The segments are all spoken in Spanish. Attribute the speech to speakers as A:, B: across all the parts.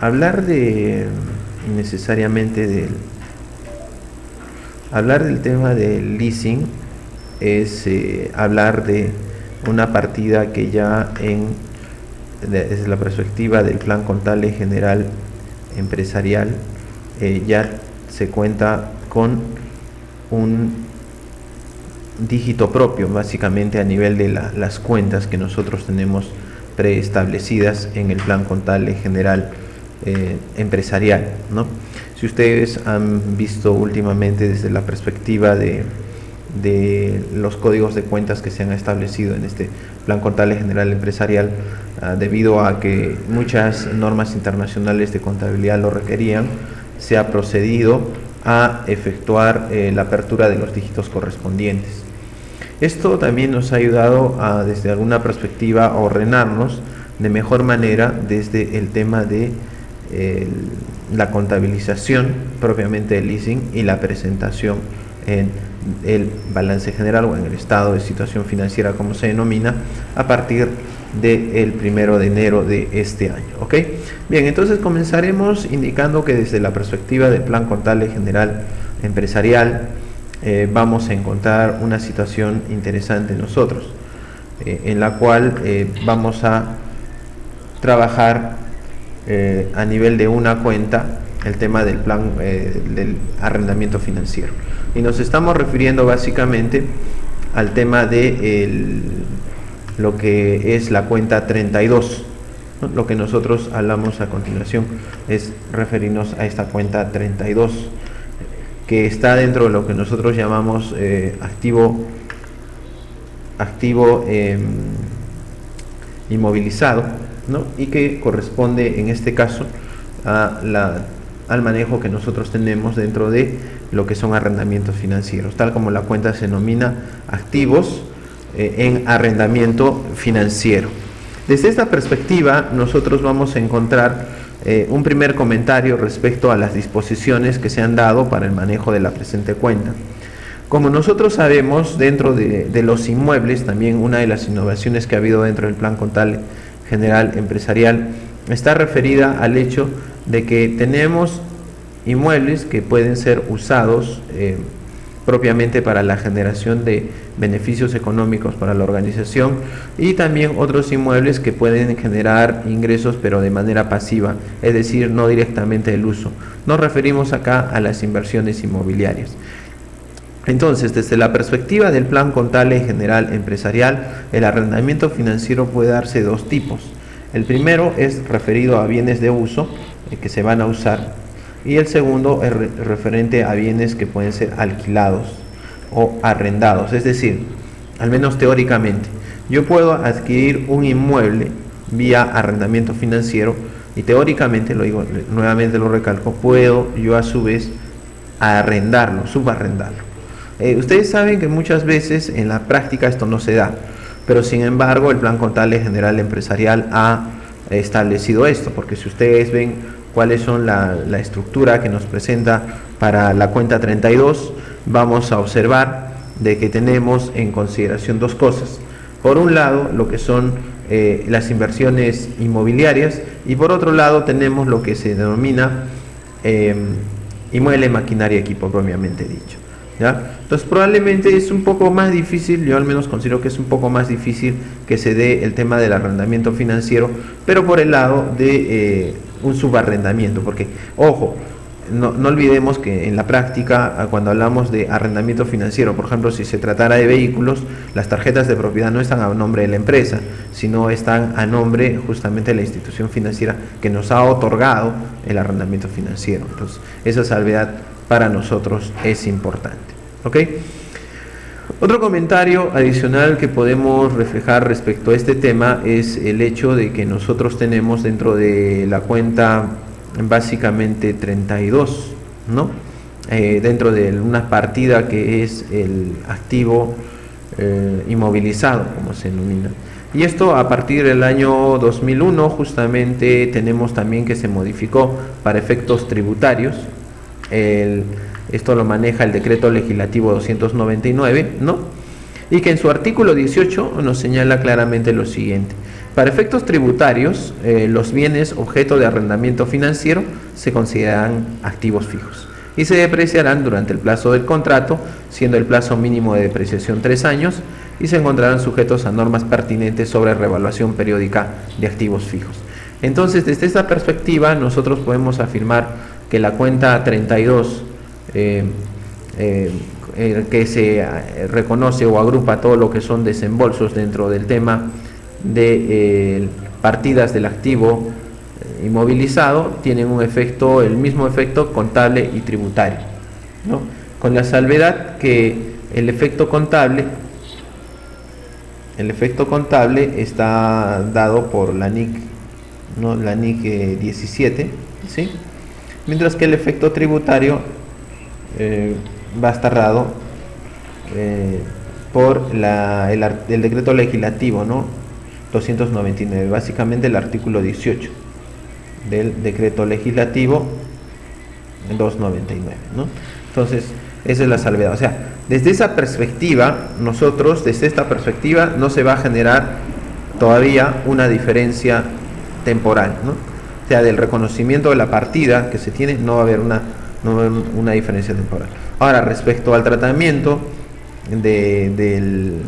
A: hablar de necesariamente hablar del tema del leasing es hablar de una partida que ya desde la perspectiva del plan contable general empresarial ya se cuenta con un dígito propio, básicamente a nivel de las cuentas que nosotros tenemos preestablecidas en el plan contable general empresarial, ¿no? Si ustedes han visto últimamente desde la perspectiva de los códigos de cuentas que se han establecido en este plan contable general empresarial, debido a que muchas normas internacionales de contabilidad lo requerían, se ha procedido a efectuar la apertura de los dígitos correspondientes. Esto también nos ha ayudado desde alguna perspectiva a ordenarnos de mejor manera desde el tema de la contabilización propiamente del leasing y la presentación en el balance general o en el estado de situación financiera, como se denomina, a partir del 1 de enero de este año. ¿Ok? Bien, entonces comenzaremos indicando que desde la perspectiva del plan contable general empresarial vamos a encontrar una situación interesante nosotros, en la cual vamos a trabajar a nivel de una cuenta el tema del plan del arrendamiento financiero, y nos estamos refiriendo básicamente al tema de lo que es la cuenta 32, ¿no? Lo que nosotros hablamos a continuación es referirnos a esta cuenta 32, que está dentro de lo que nosotros llamamos activo inmovilizado, ¿no? Y que corresponde en este caso al manejo que nosotros tenemos dentro de lo que son arrendamientos financieros, tal como la cuenta se denomina activos en arrendamiento financiero. Desde esta perspectiva nosotros vamos a encontrar un primer comentario respecto a las disposiciones que se han dado para el manejo de la presente cuenta. Como nosotros sabemos, dentro de los inmuebles, también una de las innovaciones que ha habido dentro del plan contable general empresarial está referida al hecho de que tenemos inmuebles que pueden ser usados propiamente para la generación de beneficios económicos para la organización, y también otros inmuebles que pueden generar ingresos pero de manera pasiva, es decir, no directamente del uso. Nos referimos acá a las inversiones inmobiliarias. Entonces, desde la perspectiva del plan contable general empresarial, el arrendamiento financiero puede darse de dos tipos. El primero es referido a bienes de uso que se van a usar, y el segundo es referente a bienes que pueden ser alquilados o arrendados. Es decir, al menos teóricamente, yo puedo adquirir un inmueble vía arrendamiento financiero y teóricamente, lo digo nuevamente, lo recalco, puedo yo a su vez arrendarlo, subarrendarlo. Ustedes saben que muchas veces en la práctica esto no se da, pero sin embargo el plan contable general empresarial ha establecido esto, porque si ustedes ven cuáles son la estructura que nos presenta para la cuenta 32, vamos a observar de que tenemos en consideración dos cosas. Por un lado, lo que son las inversiones inmobiliarias, y por otro lado tenemos lo que se denomina inmueble, maquinaria, equipo propiamente dicho, ¿ya? Entonces probablemente es un poco más difícil, yo al menos considero que es un poco más difícil que se dé el tema del arrendamiento financiero, pero por el lado de un subarrendamiento, porque ojo, no olvidemos que en la práctica, cuando hablamos de arrendamiento financiero, por ejemplo, si se tratara de vehículos, las tarjetas de propiedad no están a nombre de la empresa, sino están a nombre justamente de la institución financiera que nos ha otorgado el arrendamiento financiero. Entonces, esa salvedad para nosotros es importante. ¿Ok? Otro comentario adicional que podemos reflejar respecto a este tema es el hecho de que nosotros tenemos dentro de la cuenta básicamente 32, ¿no? Dentro de una partida que es el activo inmovilizado, como se denomina. Y esto a partir del año 2001 justamente tenemos también que se modificó para efectos tributarios. Esto lo maneja el decreto legislativo 299, ¿no? Y que en su artículo 18 nos señala claramente lo siguiente: Para efectos tributarios, los bienes objeto de arrendamiento financiero se consideran activos fijos y se depreciarán durante el plazo del contrato, siendo el plazo mínimo de depreciación 3 años, y se encontrarán sujetos a normas pertinentes sobre revaluación periódica de activos fijos. Entonces, desde esta perspectiva, nosotros podemos afirmar que la cuenta 32, que se reconoce o agrupa todo lo que son desembolsos dentro del tema de partidas del activo inmovilizado, tienen un efecto, el mismo efecto contable y tributario, ¿no? Con la salvedad que el efecto contable está dado por la NIC, ¿no? La NIC 17, ¿sí? Mientras que el efecto tributario va a estar dado por el decreto legislativo, ¿no? 299, básicamente el artículo 18 del decreto legislativo 299, ¿no? Entonces, esa es la salvedad. O sea, desde esa perspectiva, desde esta perspectiva, no se va a generar todavía una diferencia temporal, ¿no? O sea, del reconocimiento de la partida que se tiene, no va a haber una diferencia temporal. Ahora, respecto al tratamiento de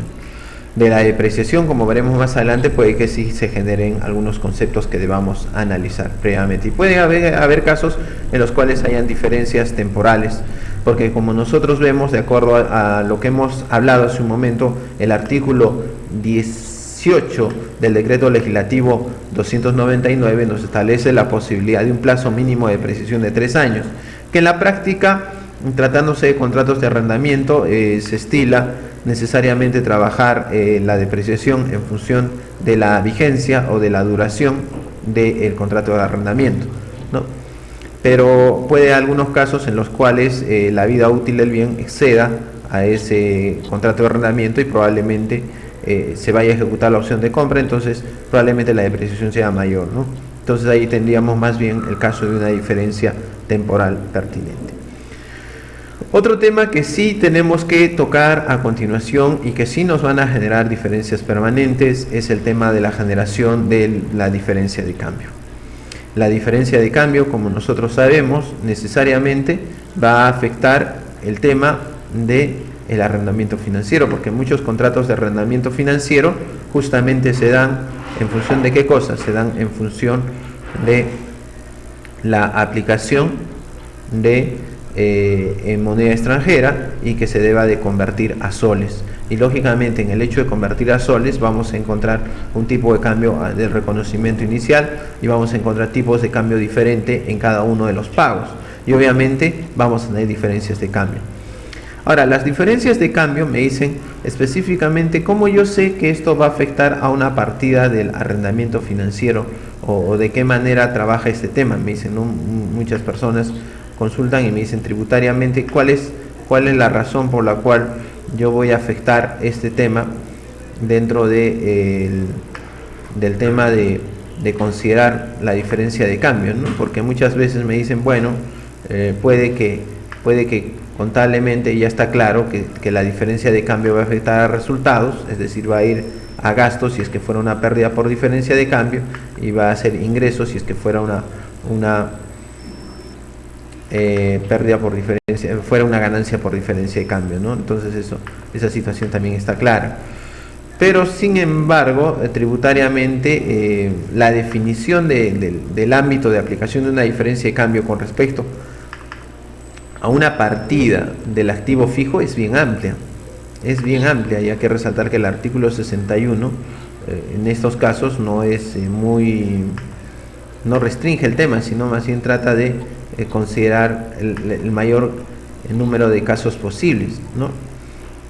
A: la depreciación, como veremos más adelante, puede que sí se generen algunos conceptos que debamos analizar previamente, y puede haber casos en los cuales hayan diferencias temporales, porque como nosotros vemos, de acuerdo a lo que hemos hablado hace un momento, el artículo 18 del decreto legislativo 299 nos establece la posibilidad de un plazo mínimo de depreciación de 3 años, que en la práctica, tratándose de contratos de arrendamiento, se estila necesariamente trabajar la depreciación en función de la vigencia o de la duración del contrato de arrendamiento, ¿no? Pero puede haber algunos casos en los cuales la vida útil del bien exceda a ese contrato de arrendamiento y probablemente se vaya a ejecutar la opción de compra, entonces probablemente la depreciación sea mayor, ¿no? Entonces ahí tendríamos más bien el caso de una diferencia temporal pertinente. Otro tema que sí tenemos que tocar a continuación y que sí nos van a generar diferencias permanentes es el tema de la generación de la diferencia de cambio. La diferencia de cambio, como nosotros sabemos, necesariamente va a afectar el tema del arrendamiento financiero, porque muchos contratos de arrendamiento financiero justamente se dan en función de qué cosas, se dan en función de la aplicación en moneda extranjera y que se deba de convertir a soles, y lógicamente en el hecho de convertir a soles vamos a encontrar un tipo de cambio del reconocimiento inicial y vamos a encontrar tipos de cambio diferente en cada uno de los pagos, y obviamente vamos a tener diferencias de cambio. Ahora, las diferencias de cambio me dicen específicamente cómo yo sé que esto va a afectar a una partida del arrendamiento financiero, o de qué manera trabaja este tema. Me dicen, ¿no? Muchas personas consultan y me dicen tributariamente cuál es la razón por la cual yo voy a afectar este tema dentro del tema de considerar la diferencia de cambio, ¿no? Porque muchas veces me dicen, bueno, puede que contablemente ya está claro que la diferencia de cambio va a afectar a resultados, es decir, va a ir a gastos si es que fuera una pérdida por diferencia de cambio, y va a ser ingresos si es que fuera una pérdida por diferencia, fuera una ganancia por diferencia de cambio, ¿no? Entonces esa situación también está clara. Pero sin embargo, tributariamente, la definición del ámbito de aplicación de una diferencia de cambio con respecto a una partida del activo fijo es bien amplia, y hay que resaltar que el artículo 61 en estos casos no restringe el tema, sino más bien trata de considerar el mayor número de casos posibles, ¿no?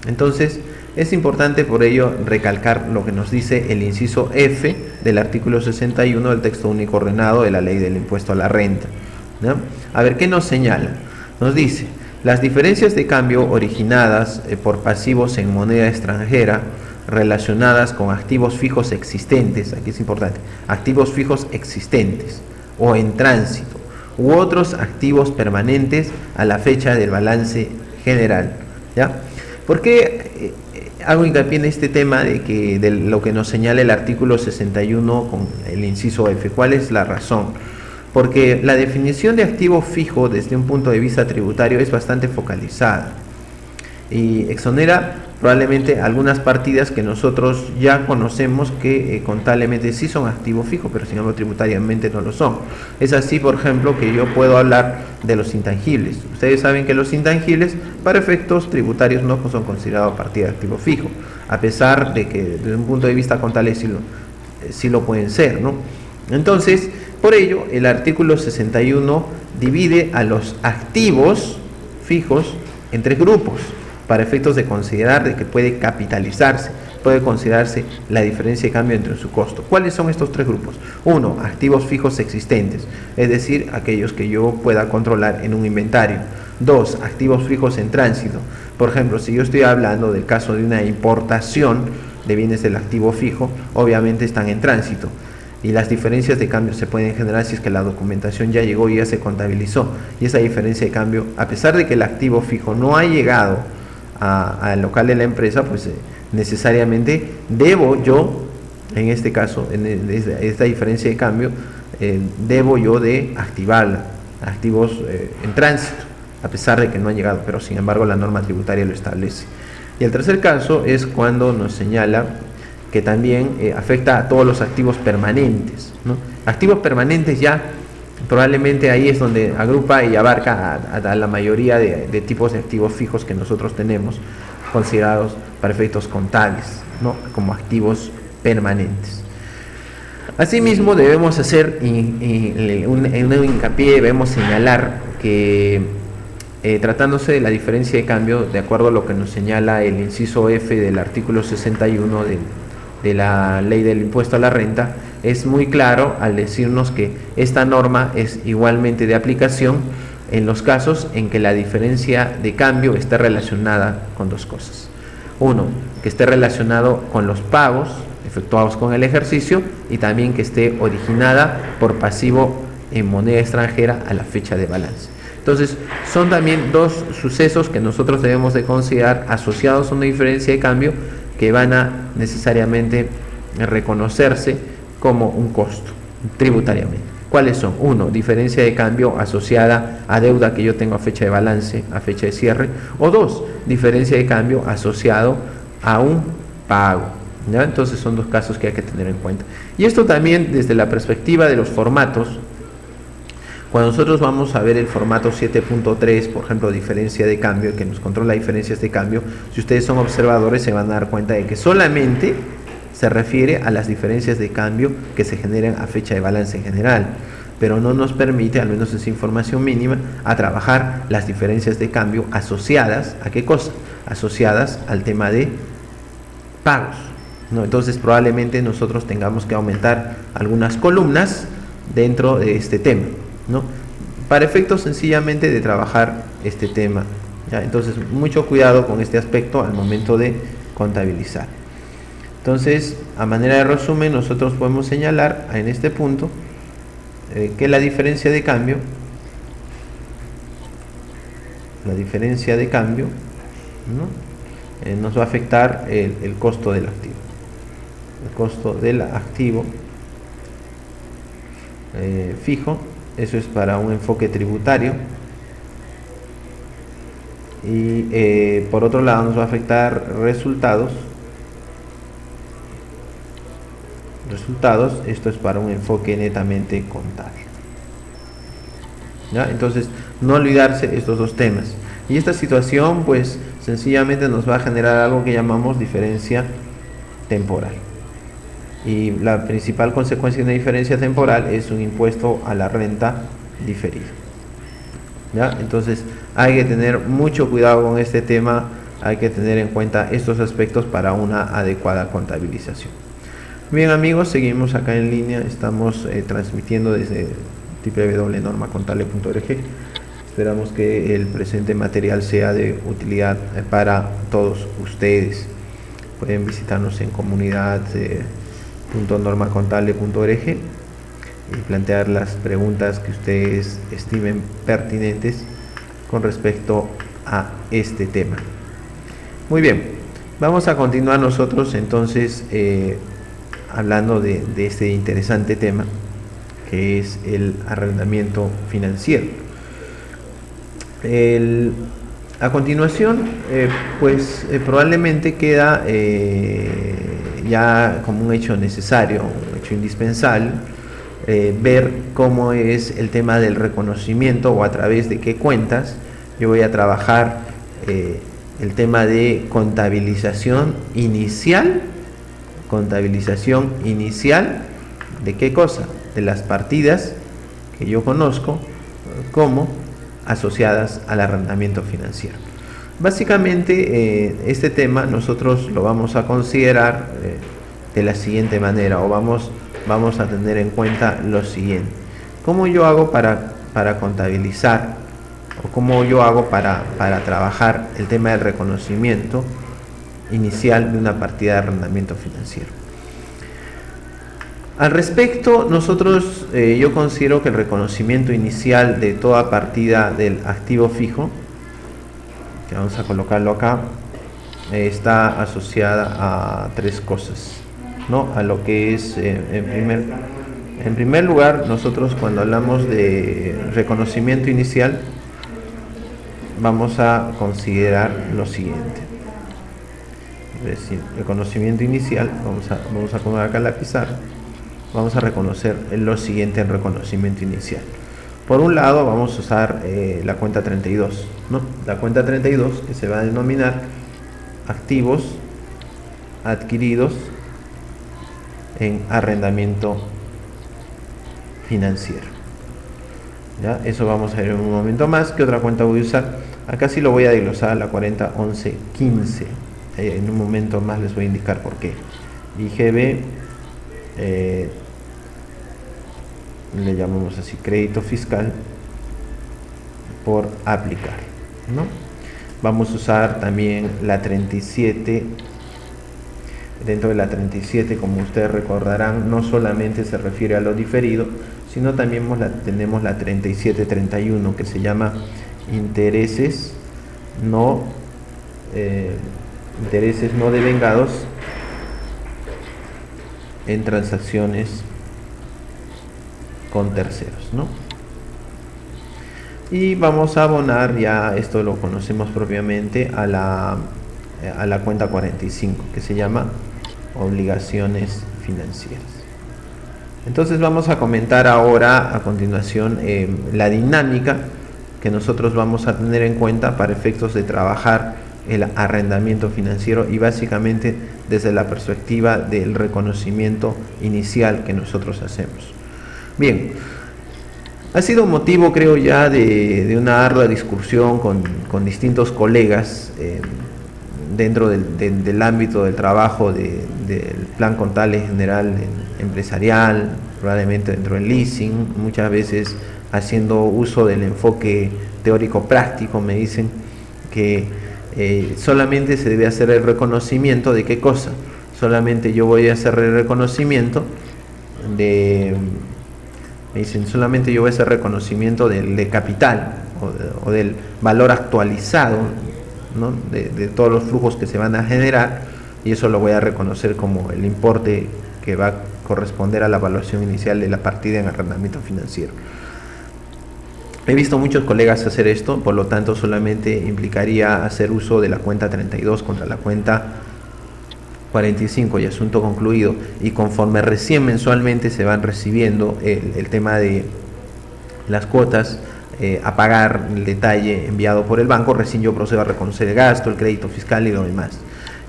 A: Entonces es importante por ello recalcar lo que nos dice el inciso F del artículo 61 del texto único ordenado de la ley del impuesto a la renta, ¿no? A ver, ¿qué nos señala? Nos dice: las diferencias de cambio originadas por pasivos en moneda extranjera relacionadas con activos fijos existentes, aquí es importante, activos fijos existentes o en tránsito, u otros activos permanentes a la fecha del balance general, ¿ya? ¿Por qué hago hincapié en este tema de lo que nos señala el artículo 61 con el inciso F. ¿Cuál es la razón? Porque la definición de activo fijo desde un punto de vista tributario es bastante focalizada y exonera probablemente algunas partidas que nosotros ya conocemos que contablemente sí son activo fijo, pero sin embargo tributariamente no lo son. Es así, por ejemplo, que yo puedo hablar de los intangibles. Ustedes saben que los intangibles para efectos tributarios no son considerados partida de activo fijo, a pesar de que desde un punto de vista contable sí lo pueden ser, ¿no? Entonces, por ello, el artículo 61 divide a los activos fijos en tres grupos, para efectos de considerar de que puede capitalizarse, puede considerarse la diferencia de cambio entre su costo. ¿Cuáles son estos tres grupos? Uno, activos fijos existentes, es decir, aquellos que yo pueda controlar en un inventario. Dos, activos fijos en tránsito. Por ejemplo, si yo estoy hablando del caso de una importación de bienes del activo fijo, obviamente están en tránsito. Y las diferencias de cambio se pueden generar si es que la documentación ya llegó y ya se contabilizó. Y esa diferencia de cambio, a pesar de que el activo fijo no ha llegado al local de la empresa, pues necesariamente debo yo, en este caso, en esta diferencia de cambio, debo yo de activarla, activos en tránsito, a pesar de que no han llegado, pero sin embargo la norma tributaria lo establece. Y el tercer caso es cuando nos señala que también afecta a todos los activos permanentes, ¿no? Activos permanentes ya probablemente ahí es donde agrupa y abarca a la mayoría de tipos de activos fijos que nosotros tenemos considerados para efectos contables, ¿no? Como activos permanentes. Asimismo debemos hacer un hincapié, debemos señalar que tratándose de la diferencia de cambio, de acuerdo a lo que nos señala el inciso F del artículo 61 de la ley del impuesto a la renta, es muy claro al decirnos que esta norma es igualmente de aplicación en los casos en que la diferencia de cambio esté relacionada con dos cosas. Uno, que esté relacionado con los pagos efectuados con el ejercicio y también que esté originada por pasivo en moneda extranjera a la fecha de balance. Entonces, son también dos sucesos que nosotros debemos de considerar asociados a una diferencia de cambio que van a necesariamente reconocerse como un costo tributariamente. ¿Cuáles son? Uno, diferencia de cambio asociada a deuda que yo tengo a fecha de balance, a fecha de cierre. O dos, diferencia de cambio asociado a un pago, ¿ya? Entonces son dos casos que hay que tener en cuenta. Y esto también desde la perspectiva de los formatos. Cuando nosotros vamos a ver el formato 7.3, por ejemplo, diferencia de cambio, que nos controla diferencias de cambio, si ustedes son observadores se van a dar cuenta de que solamente se refiere a las diferencias de cambio que se generan a fecha de balance en general, pero no nos permite, al menos esa información mínima, a trabajar las diferencias de cambio asociadas ¿a qué cosa? Asociadas al tema de pagos, ¿no? Entonces probablemente nosotros tengamos que aumentar algunas columnas dentro de este tema, ¿no? Para efectos sencillamente de trabajar este tema, ¿ya? Entonces mucho cuidado con este aspecto al momento de contabilizar. Entonces, a manera de resumen, nosotros podemos señalar en este punto que la diferencia de cambio, ¿no? Nos va a afectar el costo del activo. El costo del activo fijo, eso es para un enfoque tributario. Y por otro lado nos va a afectar resultados, esto es para un enfoque netamente contable, ¿ya? Entonces no olvidarse estos dos temas, y esta situación pues sencillamente nos va a generar algo que llamamos diferencia temporal, y la principal consecuencia de una diferencia temporal es un impuesto a la renta diferido, ¿ya? Entonces hay que tener mucho cuidado con este tema, hay que tener en cuenta estos aspectos para una adecuada contabilización. Bien amigos, seguimos acá en línea, estamos transmitiendo desde www.normacontable.org. Esperamos que el presente material sea de utilidad para todos ustedes. Pueden visitarnos en comunidad.normacontable.org y plantear las preguntas que ustedes estimen pertinentes con respecto a este tema. Muy bien. Vamos a continuar nosotros entonces hablando de este interesante tema que es el arrendamiento financiero. A continuación, probablemente queda ya como un hecho necesario, un hecho indispensable, ver cómo es el tema del reconocimiento o a través de qué cuentas yo voy a trabajar el tema de contabilización inicial. Contabilización inicial ¿de qué cosa? De las partidas que yo conozco como asociadas al arrendamiento financiero. Básicamente este tema nosotros lo vamos a considerar de la siguiente manera, o vamos a tener en cuenta lo siguiente: ¿cómo yo hago para contabilizar, o cómo yo hago para trabajar el tema del reconocimiento inicial de una partida de arrendamiento financiero? Al respecto, nosotros, yo considero que el reconocimiento inicial de toda partida del activo fijo, que vamos a colocarlo acá, está asociada a tres cosas, ¿no? A lo que es, en primer lugar, nosotros cuando hablamos de reconocimiento inicial, vamos a considerar lo siguiente. Es decir, reconocimiento inicial, vamos a poner acá la pizarra. Vamos a reconocer lo siguiente en reconocimiento inicial. Por un lado vamos a usar la cuenta 32, ¿no? La cuenta 32, que se va a denominar activos adquiridos en arrendamiento financiero. ¿Ya? Eso vamos a ver en un momento más. ¿Qué otra cuenta voy a usar? Acá sí lo voy a desglosar, la 401115. En un momento más les voy a indicar por qué. IGB, le llamamos así, crédito fiscal por aplicar, ¿no? Vamos a usar también la 37. Dentro de la 37, como ustedes recordarán, no solamente se refiere a lo diferido, sino también tenemos la 3731, que se llama intereses no devengados en transacciones con terceros, ¿no? Y vamos a abonar, ya esto lo conocemos propiamente, a la cuenta 45, que se llama obligaciones financieras. Entonces vamos a comentar ahora a continuación la dinámica que nosotros vamos a tener en cuenta para efectos de trabajar el arrendamiento financiero, y básicamente desde la perspectiva del reconocimiento inicial que nosotros hacemos. Bien, ha sido motivo, creo ya, de una ardua discusión con distintos colegas dentro del ámbito del trabajo del plan contable general empresarial, probablemente dentro del leasing, muchas veces haciendo uso del enfoque teórico práctico. Me dicen que solamente se debe hacer el reconocimiento de qué cosa. Solamente yo voy a hacer el reconocimiento me dicen, solamente yo voy a hacer reconocimiento de capital o del valor actualizado, ¿no? de todos los flujos que se van a generar, y eso lo voy a reconocer como el importe que va a corresponder a la evaluación inicial de la partida en arrendamiento financiero. He visto muchos colegas hacer esto, por lo tanto solamente implicaría hacer uso de la cuenta 32 contra la cuenta 45 y asunto concluido. Y conforme recién mensualmente se van recibiendo el tema de las cuotas a pagar, el detalle enviado por el banco, recién yo procedo a reconocer el gasto, el crédito fiscal y lo demás.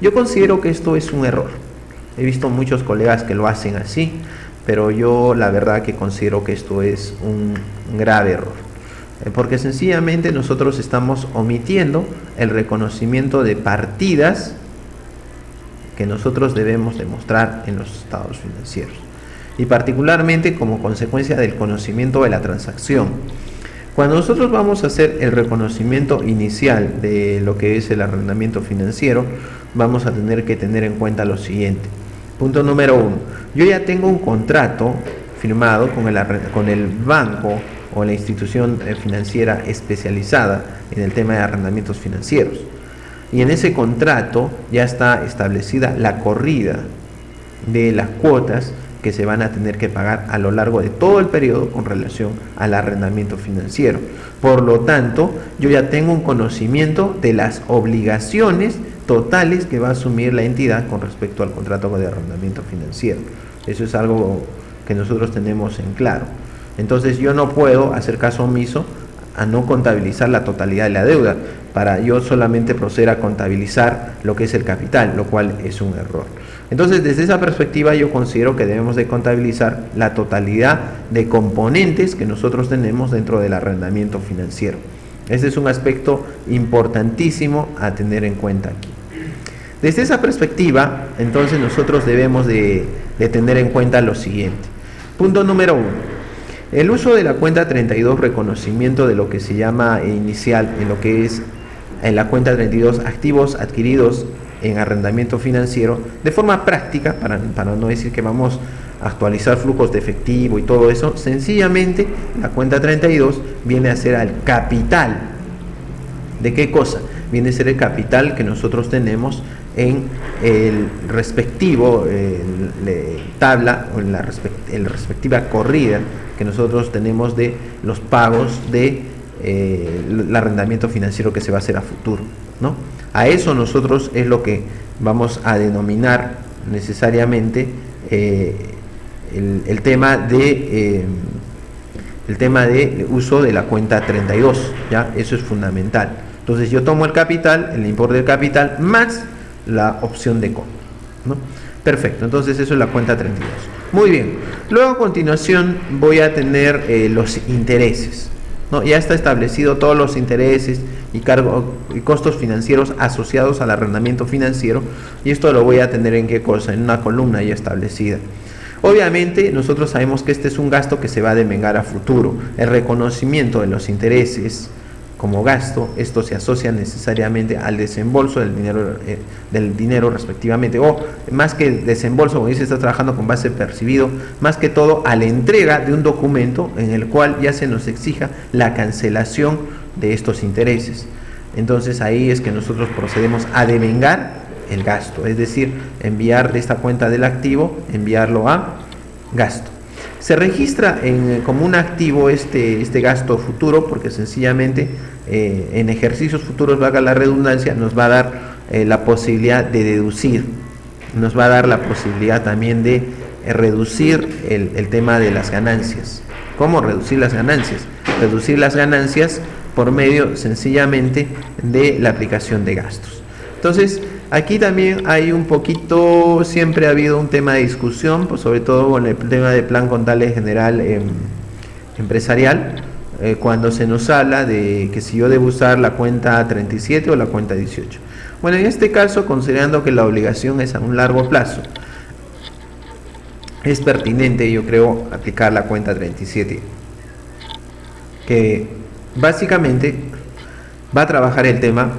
A: Yo considero que esto es un error. He visto muchos colegas que lo hacen así, pero yo la verdad que considero que esto es un grave error, porque sencillamente nosotros estamos omitiendo el reconocimiento de partidas que nosotros debemos demostrar en los estados financieros, y particularmente como consecuencia del conocimiento de la transacción. Cuando nosotros vamos a hacer el reconocimiento inicial de lo que es el arrendamiento financiero, vamos a tener que tener en cuenta lo siguiente. Punto número 1. Yo ya tengo un contrato firmado con el banco o la institución financiera especializada en el tema de arrendamientos financieros. y en ese contrato ya está establecida la corrida de las cuotas que se van a tener que pagar a lo largo de todo el periodo con relación al arrendamiento financiero. Por lo tanto, yo ya tengo un conocimiento de las obligaciones totales que va a asumir la entidad con respecto al contrato de arrendamiento financiero. Eso es algo que nosotros tenemos en claro. Entonces yo no puedo hacer caso omiso a no contabilizar la totalidad de la deuda, para yo solamente proceder a contabilizar lo que es el capital, lo cual es un error. Entonces, desde esa perspectiva yo considero que debemos de contabilizar la totalidad de componentes que nosotros tenemos dentro del arrendamiento financiero. Este es un aspecto importantísimo a tener en cuenta aquí. Desde esa perspectiva, entonces nosotros debemos de tener en cuenta lo siguiente. Punto número 1. El uso de la cuenta 32, reconocimiento de lo que se llama inicial en lo que es en la cuenta 32, activos adquiridos en arrendamiento financiero, de forma práctica, para no decir que vamos a actualizar flujos de efectivo y todo eso, sencillamente la cuenta 32 viene a ser el capital. ¿De qué cosa? Viene a ser el capital que nosotros tenemos en el respectivo tabla o en la respectiva corrida que nosotros tenemos de los pagos de el arrendamiento financiero que se va a hacer a futuro, ¿no? A eso nosotros es lo que vamos a denominar necesariamente el tema de uso de la cuenta 32, ¿ya? Eso es fundamental. Entonces yo tomo el capital, el importe del capital, más la opción de compra, ¿no? Perfecto, entonces eso es la cuenta 32. Muy bien, luego a continuación voy a tener los intereses, ¿no? Ya está establecido todos los intereses y costos financieros asociados al arrendamiento financiero, y esto lo voy a tener en qué cosa, en una columna ya establecida. Obviamente nosotros sabemos que este es un gasto que se va a devengar a futuro. El reconocimiento de los intereses como gasto, esto se asocia necesariamente al desembolso del dinero respectivamente, o más que desembolso, como dice, está trabajando con base percibido, más que todo a la entrega de un documento en el cual ya se nos exija la cancelación de estos intereses. Entonces ahí es que nosotros procedemos a devengar el gasto, es decir, enviar de esta cuenta del activo, enviarlo a gasto. Se registra como un activo este gasto futuro, porque sencillamente en ejercicios futuros, valga la redundancia, nos va a dar la posibilidad de deducir, nos va a dar la posibilidad también de reducir el tema de las ganancias. ¿Cómo reducir las ganancias? Reducir las ganancias por medio sencillamente de la aplicación de gastos. Entonces, aquí también hay un poquito, siempre ha habido un tema de discusión, pues sobre todo con el tema del plan contable general empresarial, cuando se nos habla de que si yo debo usar la cuenta 37 o la cuenta 18. Bueno, en este caso, considerando que la obligación es a un largo plazo, es pertinente, yo creo, aplicar la cuenta 37, que básicamente va a trabajar el tema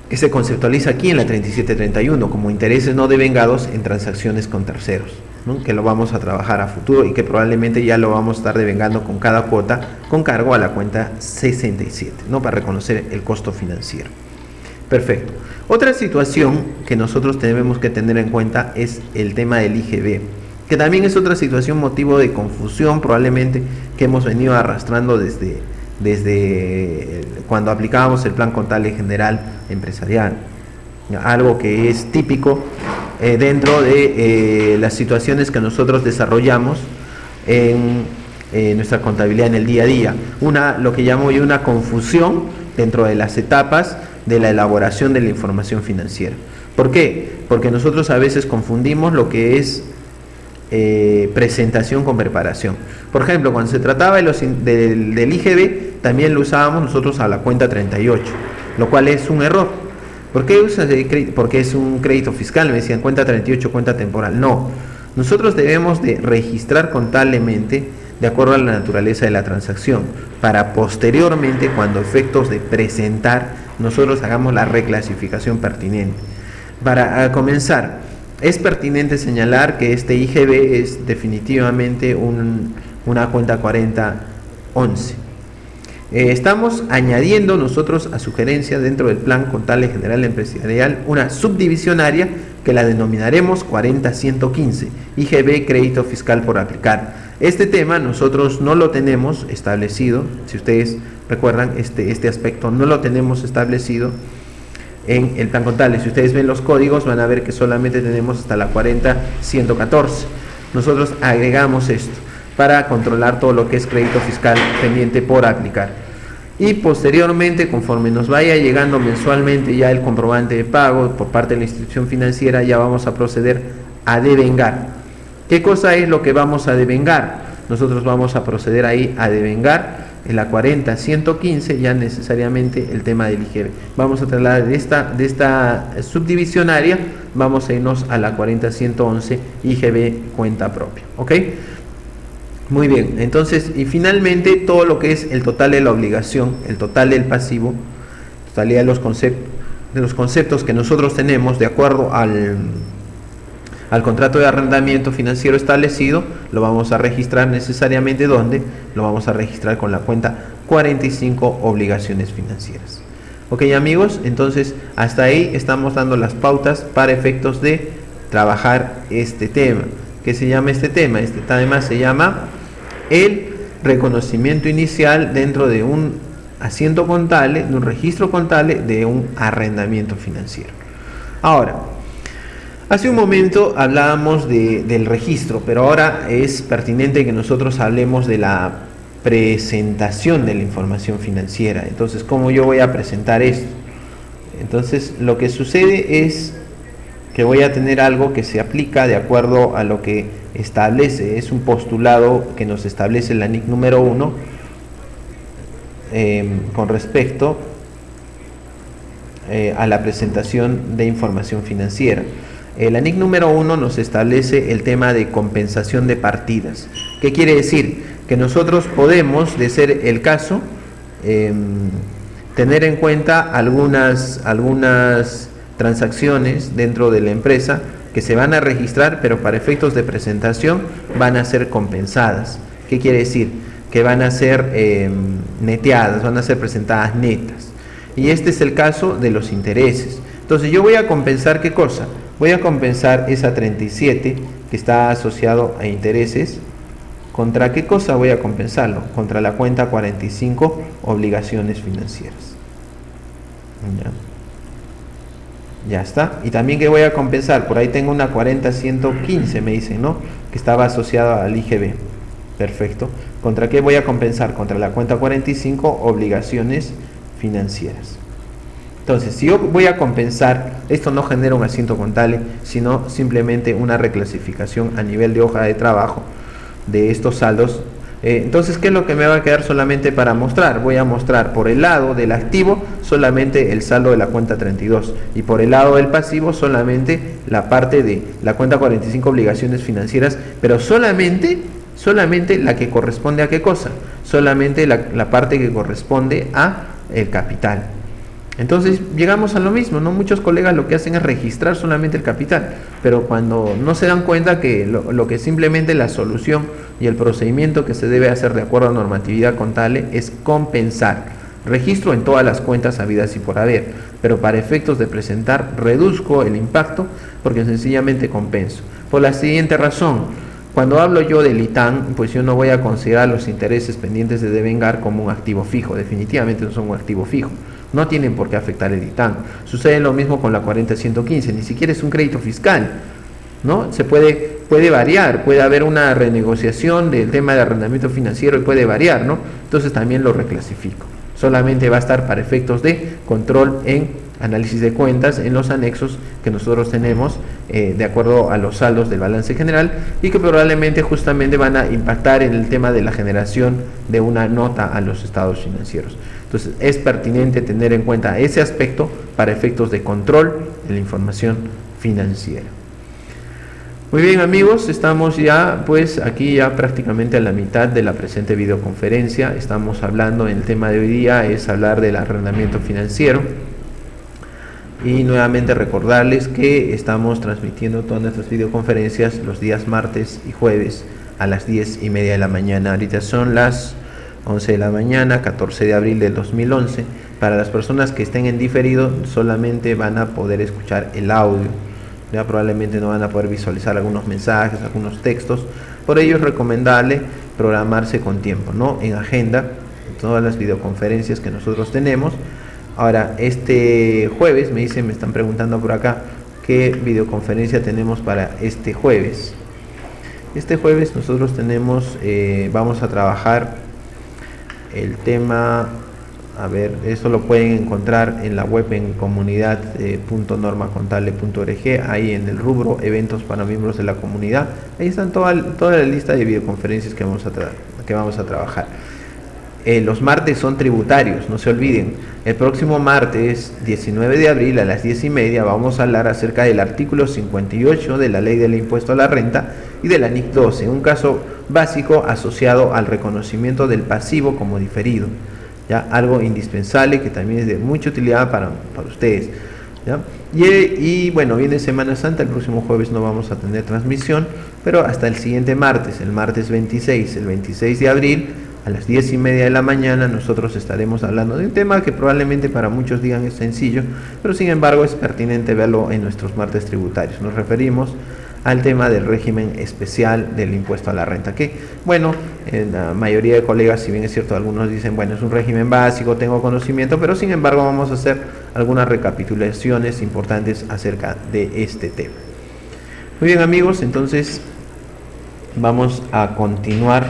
A: que se conceptualiza aquí en la 3731 como intereses no devengados en transacciones con terceros, ¿no? Que lo vamos a trabajar a futuro y que probablemente ya lo vamos a estar devengando con cada cuota con cargo a la cuenta 67, ¿no? Para reconocer el costo financiero. Perfecto. Otra situación que nosotros tenemos que tener en cuenta es el tema del IGB, que también es otra situación motivo de confusión probablemente que hemos venido arrastrando desde cuando aplicábamos el plan contable general empresarial, algo que es típico dentro de las situaciones que nosotros desarrollamos en nuestra contabilidad en el día a día, lo que llamo yo una confusión dentro de las etapas de la elaboración de la información financiera. ¿Por qué? Porque nosotros a veces confundimos lo que es presentación con preparación. Por ejemplo, cuando se trataba del IGB, también lo usábamos nosotros a la cuenta 38, lo cual es un error. ¿Por qué usas porque es un crédito fiscal? Me decían cuenta 38, cuenta temporal. No, nosotros debemos de registrar contablemente de acuerdo a la naturaleza de la transacción, para posteriormente, cuando efectos de presentar, nosotros hagamos la reclasificación pertinente. Para comenzar, es pertinente señalar que este IGB es definitivamente una cuenta 4011. Estamos añadiendo nosotros a sugerencia dentro del Plan Contable General Empresarial una subdivisionaria que la denominaremos 40115, IGB Crédito Fiscal por Aplicar. Este tema nosotros no lo tenemos establecido, si ustedes recuerdan, este aspecto no lo tenemos establecido en el plan contable. Si ustedes ven los códigos van a ver que solamente tenemos hasta la 40114. Nosotros agregamos esto para controlar todo lo que es crédito fiscal pendiente por aplicar. Y posteriormente, conforme nos vaya llegando mensualmente ya el comprobante de pago por parte de la institución financiera, ya vamos a proceder a devengar. ¿Qué cosa es lo que vamos a devengar? Nosotros vamos a proceder ahí a devengar en la 40115 ya necesariamente el tema del IGB. Vamos a trasladar de esta subdivisionaria, vamos a irnos a la 40111 IGB cuenta propia. ¿Ok? Muy bien, entonces, y finalmente todo lo que es el total de la obligación, el total del pasivo, totalidad de los conceptos que nosotros tenemos de acuerdo al contrato de arrendamiento financiero establecido, lo vamos a registrar necesariamente ¿dónde? Lo vamos a registrar con la cuenta 45 obligaciones financieras. Ok, amigos, entonces hasta ahí estamos dando las pautas para efectos de trabajar este tema. ¿Qué se llama este tema? Este tema se llama el reconocimiento inicial dentro de un asiento contable, de un registro contable de un arrendamiento financiero. Ahora, hace un momento hablábamos del registro, pero ahora es pertinente que nosotros hablemos de la presentación de la información financiera. Entonces, ¿cómo yo voy a presentar esto? Entonces, lo que sucede es que voy a tener algo que se aplica de acuerdo a lo que establece, es un postulado que nos establece la NIC número 1 con respecto a la presentación de información financiera. La NIC número 1 nos establece el tema de compensación de partidas. ¿Qué quiere decir? Que nosotros podemos, de ser el caso, tener en cuenta algunas transacciones dentro de la empresa que se van a registrar, pero para efectos de presentación van a ser compensadas. ¿Qué quiere decir? Que van a ser neteadas, van a ser presentadas netas. Y este es el caso de los intereses. Entonces yo voy a compensar ¿qué cosa? Voy a compensar esa 37 que está asociado a intereses. ¿Contra qué cosa voy a compensarlo? Contra la cuenta 45 obligaciones financieras. Ya está. Y también que voy a compensar, por ahí tengo una 40115, me dicen, ¿no? Que estaba asociada al IGB. Perfecto. ¿Contra qué voy a compensar? Contra la cuenta 45 obligaciones financieras. Entonces, si yo voy a compensar, esto no genera un asiento contable, sino simplemente una reclasificación a nivel de hoja de trabajo de estos saldos. Entonces, ¿qué es lo que me va a quedar solamente para mostrar? Voy a mostrar por el lado del activo solamente el saldo de la cuenta 32 y por el lado del pasivo solamente la parte de la cuenta 45 obligaciones financieras, pero solamente la que corresponde a qué cosa, solamente la parte que corresponde a el capital. Entonces llegamos a lo mismo, ¿no? Muchos colegas lo que hacen es registrar solamente el capital, pero cuando no se dan cuenta que lo que simplemente la solución y el procedimiento que se debe hacer de acuerdo a normatividad contable es compensar. Registro en todas las cuentas habidas y por haber, pero para efectos de presentar reduzco el impacto porque sencillamente compenso. Por la siguiente razón, cuando hablo yo del ITAN, pues yo no voy a considerar los intereses pendientes de devengar como un activo fijo, definitivamente no son un activo fijo. No tienen por qué afectar el ITAN. Sucede lo mismo con la 40115, ni siquiera es un crédito fiscal, ¿no? Se puede variar, puede haber una renegociación del tema de arrendamiento financiero y puede variar, ¿no? Entonces también lo reclasifico. Solamente va a estar para efectos de control en análisis de cuentas en los anexos que nosotros tenemos de acuerdo a los saldos del balance general y que probablemente justamente van a impactar en el tema de la generación de una nota a los estados financieros. Entonces es pertinente tener en cuenta ese aspecto para efectos de control de la información financiera. Muy bien, amigos, estamos ya pues aquí ya prácticamente a la mitad de la presente videoconferencia. Estamos hablando, en el tema de hoy día es hablar del arrendamiento financiero. Y nuevamente recordarles que estamos transmitiendo todas nuestras videoconferencias los días martes y jueves a las 10:30 de la mañana. Ahorita son las 11 de la mañana, 14 de abril del 2011. Para las personas que estén en diferido, solamente van a poder escuchar el audio. Ya probablemente no van a poder visualizar algunos mensajes, algunos textos. Por ello es recomendable programarse con tiempo, ¿no? En agenda, todas las videoconferencias que nosotros tenemos. Ahora, este jueves, me están preguntando por acá, ¿qué videoconferencia tenemos para este jueves? Este jueves nosotros tenemos, vamos a trabajar el tema, a ver, eso lo pueden encontrar en la web en comunidad.normacontable.org, ahí en el rubro eventos para miembros de la comunidad, ahí están toda la lista de videoconferencias que vamos a trabajar. Los martes son tributarios, no se olviden. El próximo martes 19 de abril a las 10:30 vamos a hablar acerca del artículo 58 de la Ley del Impuesto a la Renta y de la NIC 12, un caso básico asociado al reconocimiento del pasivo como diferido, ¿ya? Algo indispensable que también es de mucha utilidad para ustedes, ¿ya? Y bueno, viene Semana Santa, el próximo jueves no vamos a tener transmisión, pero hasta el siguiente martes, el martes 26, el 26 de abril, a las 10:30 de la mañana, nosotros estaremos hablando de un tema que probablemente para muchos digan es sencillo, pero sin embargo es pertinente verlo en nuestros martes tributarios. Nos referimos al tema del régimen especial del impuesto a la renta, que bueno, en la mayoría de colegas, si bien es cierto, algunos dicen, bueno, es un régimen básico, tengo conocimiento, pero sin embargo vamos a hacer algunas recapitulaciones importantes acerca de este tema. Muy bien, amigos, entonces vamos a continuar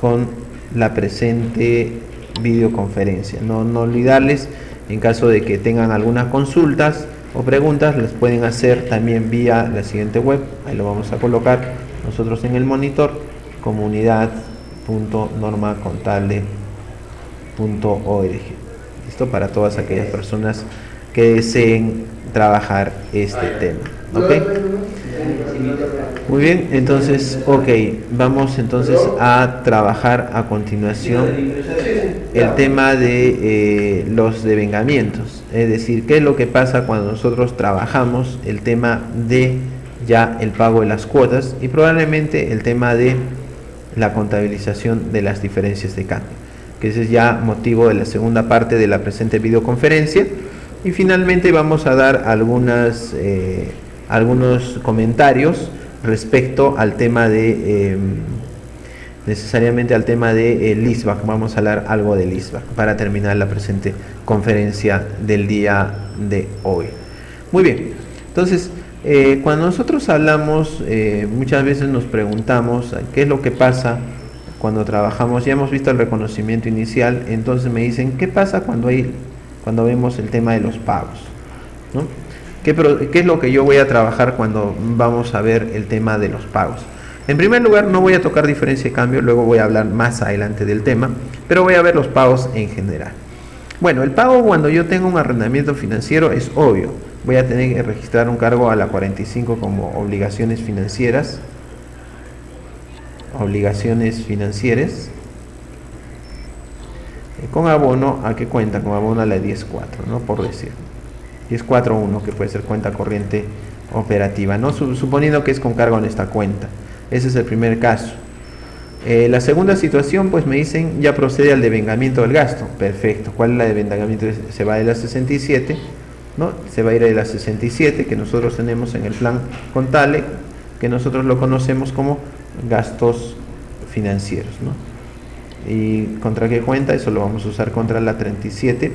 A: con la presente videoconferencia. No olvidarles, en caso de que tengan algunas consultas o preguntas, las pueden hacer también vía la siguiente web, ahí lo vamos a colocar nosotros en el monitor, comunidad.normacontable.org. Listo, para todas aquellas personas que deseen trabajar este tema. ¿Ok? Muy bien, entonces, vamos entonces a trabajar a continuación el tema de los devengamientos, es decir, qué es lo que pasa cuando nosotros trabajamos el tema de ya el pago de las cuotas y probablemente el tema de la contabilización de las diferencias de cambio, que ese es ya motivo de la segunda parte de la presente videoconferencia. Y finalmente vamos a dar algunos comentarios respecto al tema de necesariamente al tema de ISBAC. Vamos a hablar algo del ISBAC para terminar la presente conferencia del día de hoy. Muy bien, entonces cuando nosotros hablamos, muchas veces nos preguntamos qué es lo que pasa cuando trabajamos. Ya hemos visto el reconocimiento inicial, entonces me dicen, ¿qué pasa cuando vemos el tema de los pagos, ¿no? ¿Qué es lo que yo voy a trabajar cuando vamos a ver el tema de los pagos? En primer lugar, no voy a tocar diferencia de cambio, luego voy a hablar más adelante del tema, pero voy a ver los pagos en general. Bueno, el pago cuando yo tengo un arrendamiento financiero es obvio. Voy a tener que registrar un cargo a la 45 como obligaciones financieras. Obligaciones financieras. Con abono, ¿a qué cuenta? Con abono a la 10.4, ¿no? Por decir. 10.4.1, que puede ser cuenta corriente operativa, ¿no? Suponiendo que es con cargo en esta cuenta. Ese es el primer caso. La segunda situación, pues me dicen, ya procede al devengamiento del gasto. Perfecto. ¿Cuál es la devengamiento? Se va de la 67, ¿no? Se va a ir de la 67, que nosotros tenemos en el plan contable, que nosotros lo conocemos como gastos financieros, ¿no? ¿Y contra qué cuenta? Eso lo vamos a usar contra la 37,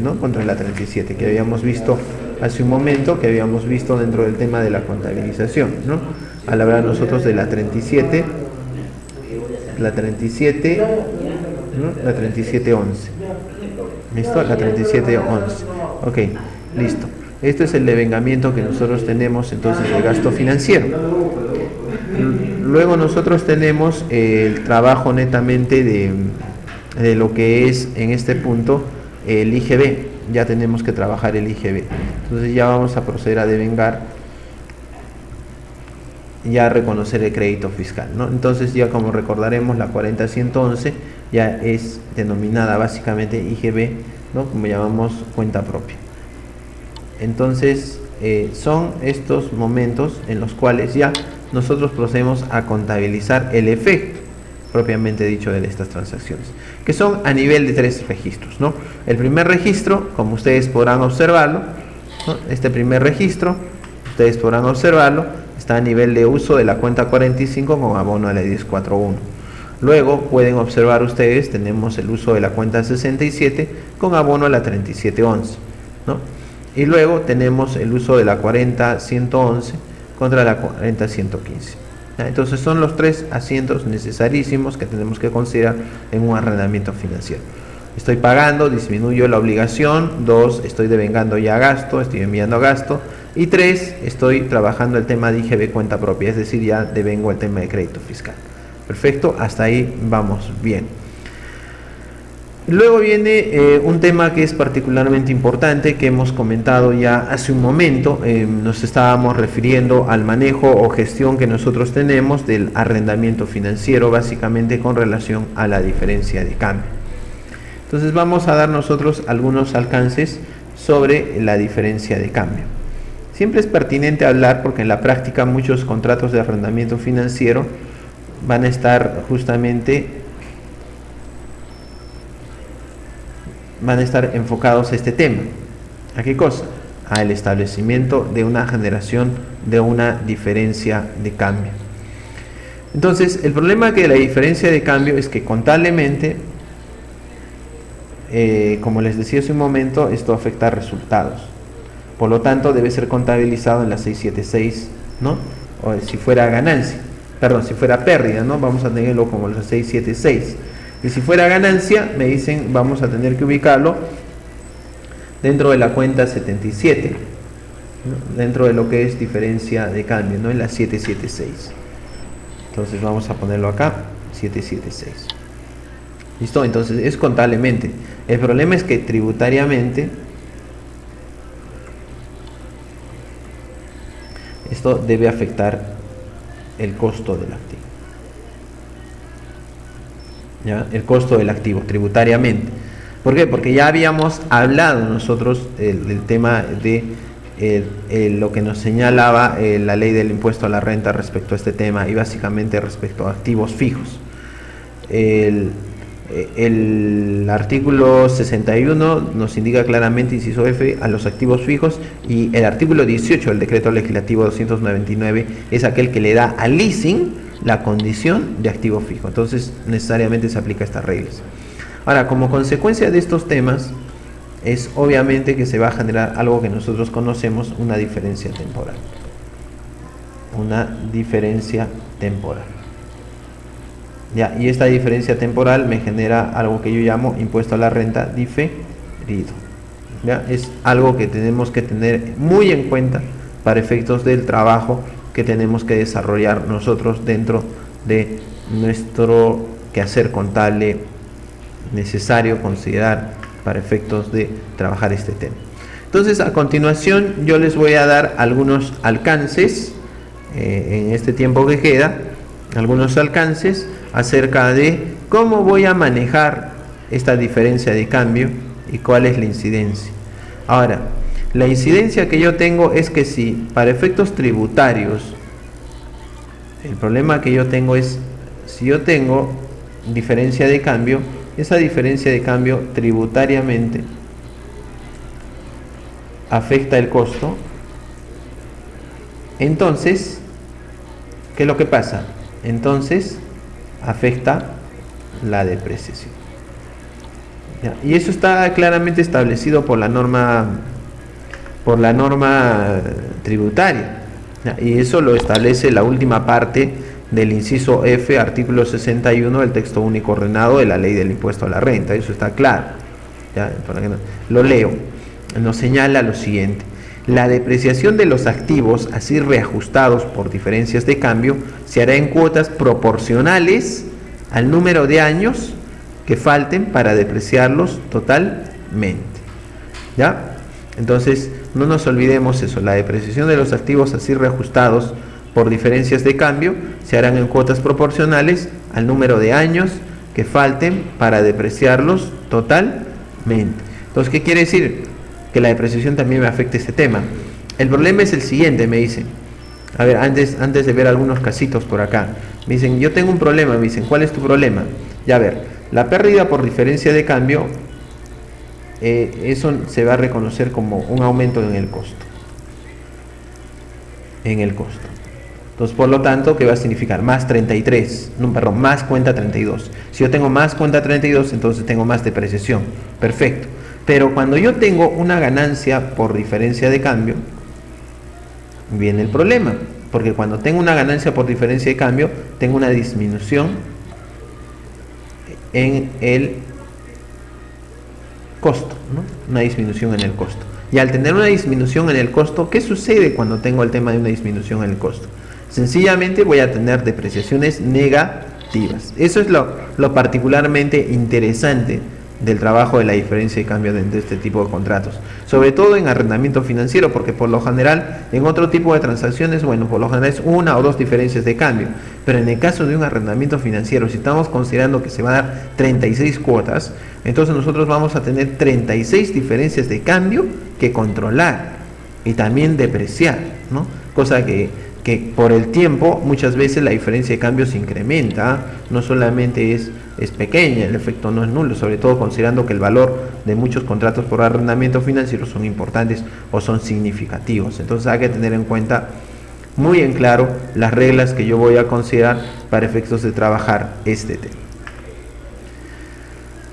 A: ¿no? Contra la 37, que habíamos visto hace un momento, que habíamos visto dentro del tema de la contabilización, ¿no? Al hablar nosotros de la 37, ¿no? La 3711. ¿Listo? La 3711. Ok, listo. Este es el devengamiento que nosotros tenemos entonces de gasto financiero. Luego nosotros tenemos el trabajo netamente de lo que es en este punto el IGB. Ya tenemos que trabajar el IGB. Entonces ya vamos a proceder a devengar, ya a reconocer el crédito fiscal, ¿no? Entonces ya como recordaremos, la 40.111 ya es denominada básicamente IGB, ¿no? Como llamamos cuenta propia. Entonces son estos momentos en los cuales ya nosotros procedemos a contabilizar el efecto. propiamente dicho de estas transacciones, que son a nivel de 3 registros, ¿no? El primer registro, como ustedes podrán observarlo, ¿no? Este primer registro, ustedes podrán observarlo, está a nivel de uso de la cuenta 45 con abono a la 1041. Luego pueden observar ustedes, tenemos el uso de la cuenta 67 con abono a la 3711, ¿no? Y luego tenemos el uso de la 40111 contra la 40115. Entonces son los 3 asientos necesarísimos que tenemos que considerar en un arrendamiento financiero. Estoy pagando, disminuyo la obligación. 2, estoy devengando ya gasto, estoy enviando gasto. Y 3, estoy trabajando el tema de IGB cuenta propia, es decir, ya devengo el tema de crédito fiscal. Perfecto, hasta ahí vamos bien. Luego viene un tema que es particularmente importante, que hemos comentado ya hace un momento. Nos estábamos refiriendo al manejo o gestión que nosotros tenemos del arrendamiento financiero, básicamente con relación a la diferencia de cambio. Entonces vamos a dar nosotros algunos alcances sobre la diferencia de cambio. Siempre es pertinente hablar porque en la práctica muchos contratos de arrendamiento financiero van a estar enfocados a este tema. ¿A qué cosa? Al establecimiento de una generación de una diferencia de cambio. Entonces, el problema que la diferencia de cambio es que contablemente, como les decía hace un momento, esto afecta a resultados. Por lo tanto, debe ser contabilizado en la 676, ¿no? O si fuera ganancia, perdón, si fuera pérdida, ¿no? Vamos a tenerlo como la 676. Y si fuera ganancia, me dicen, vamos a tener que ubicarlo dentro de la cuenta 77, ¿no? Dentro de lo que es diferencia de cambio, ¿no? En la 776. Entonces vamos a ponerlo acá, 776. ¿Listo? Entonces es contablemente. El problema es que tributariamente esto debe afectar el costo del activo. ¿Ya? El costo del activo tributariamente. ¿Por qué? Porque ya habíamos hablado nosotros del tema de lo que nos señalaba la ley del impuesto a la renta respecto a este tema, y básicamente respecto a activos fijos. El artículo 61 nos indica claramente, inciso F, a los activos fijos, y el artículo 18 del decreto legislativo 299 es aquel que le da al leasing la condición de activo fijo. Entonces necesariamente se aplica estas reglas. Ahora, como consecuencia de estos temas, es obviamente que se va a generar algo que nosotros conocemos, una diferencia temporal. Una diferencia temporal. Ya, y esta diferencia temporal me genera algo que yo llamo impuesto a la renta diferido. ¿Ya? Es algo que tenemos que tener muy en cuenta para efectos del trabajo que tenemos que desarrollar nosotros dentro de nuestro quehacer contable necesario considerar para efectos de trabajar este tema. Entonces, a continuación yo les voy a dar algunos alcances en este tiempo que queda, algunos alcances acerca de cómo voy a manejar esta diferencia de cambio y cuál es la incidencia. Ahora, la incidencia que yo tengo es que si para efectos tributarios, el problema que yo tengo es, si yo tengo diferencia de cambio, esa diferencia de cambio tributariamente afecta el costo, entonces, ¿qué es lo que pasa? Entonces, afecta la depreciación. ¿Ya? Y eso está claramente establecido por la norma tributaria. ¿Ya? Y eso lo establece la última parte del inciso F, artículo 61 del texto único ordenado de la ley del impuesto a la renta. Eso está claro. ¿Ya? Lo leo. Nos señala lo siguiente: la depreciación de los activos así reajustados por diferencias de cambio se hará en cuotas proporcionales al número de años que falten para depreciarlos totalmente. ¿Ya? Entonces, no nos olvidemos eso: la depreciación de los activos así reajustados por diferencias de cambio se harán en cuotas proporcionales al número de años que falten para depreciarlos totalmente. Entonces, ¿qué quiere decir? Que la depreciación también me afecta este tema. El problema es el siguiente, me dicen: A ver, antes de ver algunos casitos por acá, me dicen, yo tengo un problema, me dicen, ¿cuál es tu problema? Ya, a ver, la pérdida por diferencia de cambio, eso se va a reconocer como un aumento en el costo. En el costo. Entonces, por lo tanto, ¿qué va a significar? Más 33, no, perdón, más cuenta 32. Si yo tengo más cuenta 32, entonces tengo más depreciación. Perfecto. Pero cuando yo tengo una ganancia por diferencia de cambio, viene el problema. Porque cuando tengo una ganancia por diferencia de cambio, tengo una disminución en el costo, ¿no? Una disminución en el costo. Y al tener una disminución en el costo, ¿qué sucede cuando tengo el tema de una disminución en el costo? Sencillamente voy a tener depreciaciones negativas. Eso es lo particularmente interesante del trabajo de la diferencia de cambio de este tipo de contratos, sobre todo en arrendamiento financiero, porque por lo general en otro tipo de transacciones, bueno, por lo general es una o dos diferencias de cambio, pero en el caso de un arrendamiento financiero, si estamos considerando que se van a dar 36 cuotas, entonces nosotros vamos a tener 36 diferencias de cambio que controlar y también depreciar, ¿no? Cosa que por el tiempo muchas veces la diferencia de cambio se incrementa, no solamente es pequeña, el efecto no es nulo, sobre todo considerando que el valor de muchos contratos por arrendamiento financiero son importantes o son significativos. Entonces hay que tener en cuenta muy en claro las reglas que yo voy a considerar para efectos de trabajar este tema.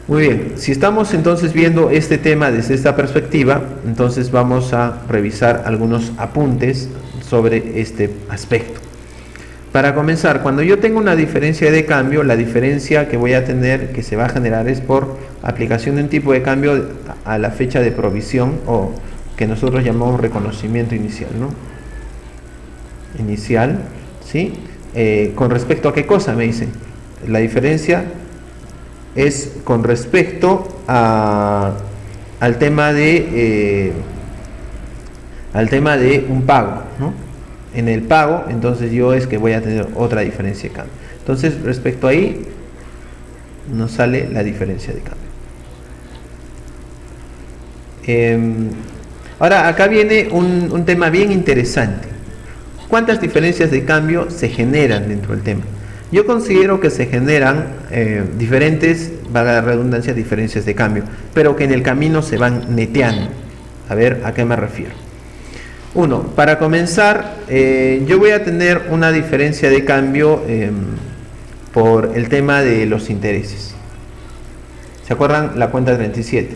A: Muy bien, si estamos entonces viendo este tema desde esta perspectiva, entonces vamos a revisar algunos apuntes sobre este aspecto. Para comenzar, cuando yo tengo una diferencia de cambio, la diferencia que voy a tener, que se va a generar, es por aplicación de un tipo de cambio a la fecha de provisión, o que nosotros llamamos reconocimiento inicial, ¿no? Inicial, ¿sí? ¿Con respecto a qué cosa? Me dicen. La diferencia es con respecto al tema de un pago, ¿no? En el pago, entonces yo es que voy a tener otra diferencia de cambio. Entonces, respecto a ahí, nos sale la diferencia de cambio. Ahora, acá viene un tema bien interesante. ¿Cuántas diferencias de cambio se generan dentro del tema? Yo considero que se generan diferentes, valga la redundancia, diferencias de cambio, pero que en el camino se van neteando. A ver, ¿a qué me refiero? Uno, para comenzar, yo voy a tener una diferencia de cambio por el tema de los intereses. ¿Se acuerdan la cuenta 37?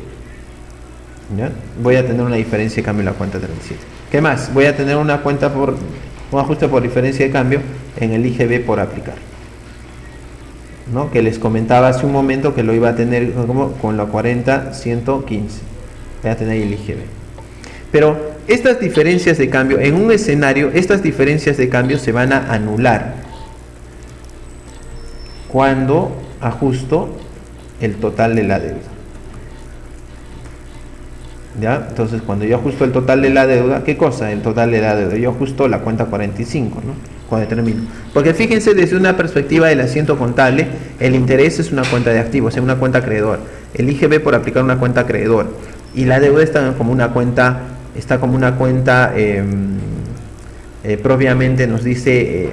A: ¿Ya? Voy a tener una diferencia de cambio en la cuenta 37. ¿Qué más? Voy a tener un ajuste por diferencia de cambio en el IGB por aplicar, ¿no? Que les comentaba hace un momento que lo iba a tener como con la 40-115. Voy a tener el IGB. Pero estas diferencias de cambio, en un escenario, estas diferencias de cambio se van a anular cuando ajusto el total de la deuda. ¿Ya? Entonces, cuando yo ajusto el total de la deuda, ¿qué cosa? El total de la deuda. Yo ajusto la cuenta 45, ¿no? Cuando termino. Porque fíjense, desde una perspectiva del asiento contable, el interés es una cuenta de activos, es una cuenta acreedora. El IGB por aplicar una cuenta acreedora. Y la deuda está como una cuenta propiamente nos dice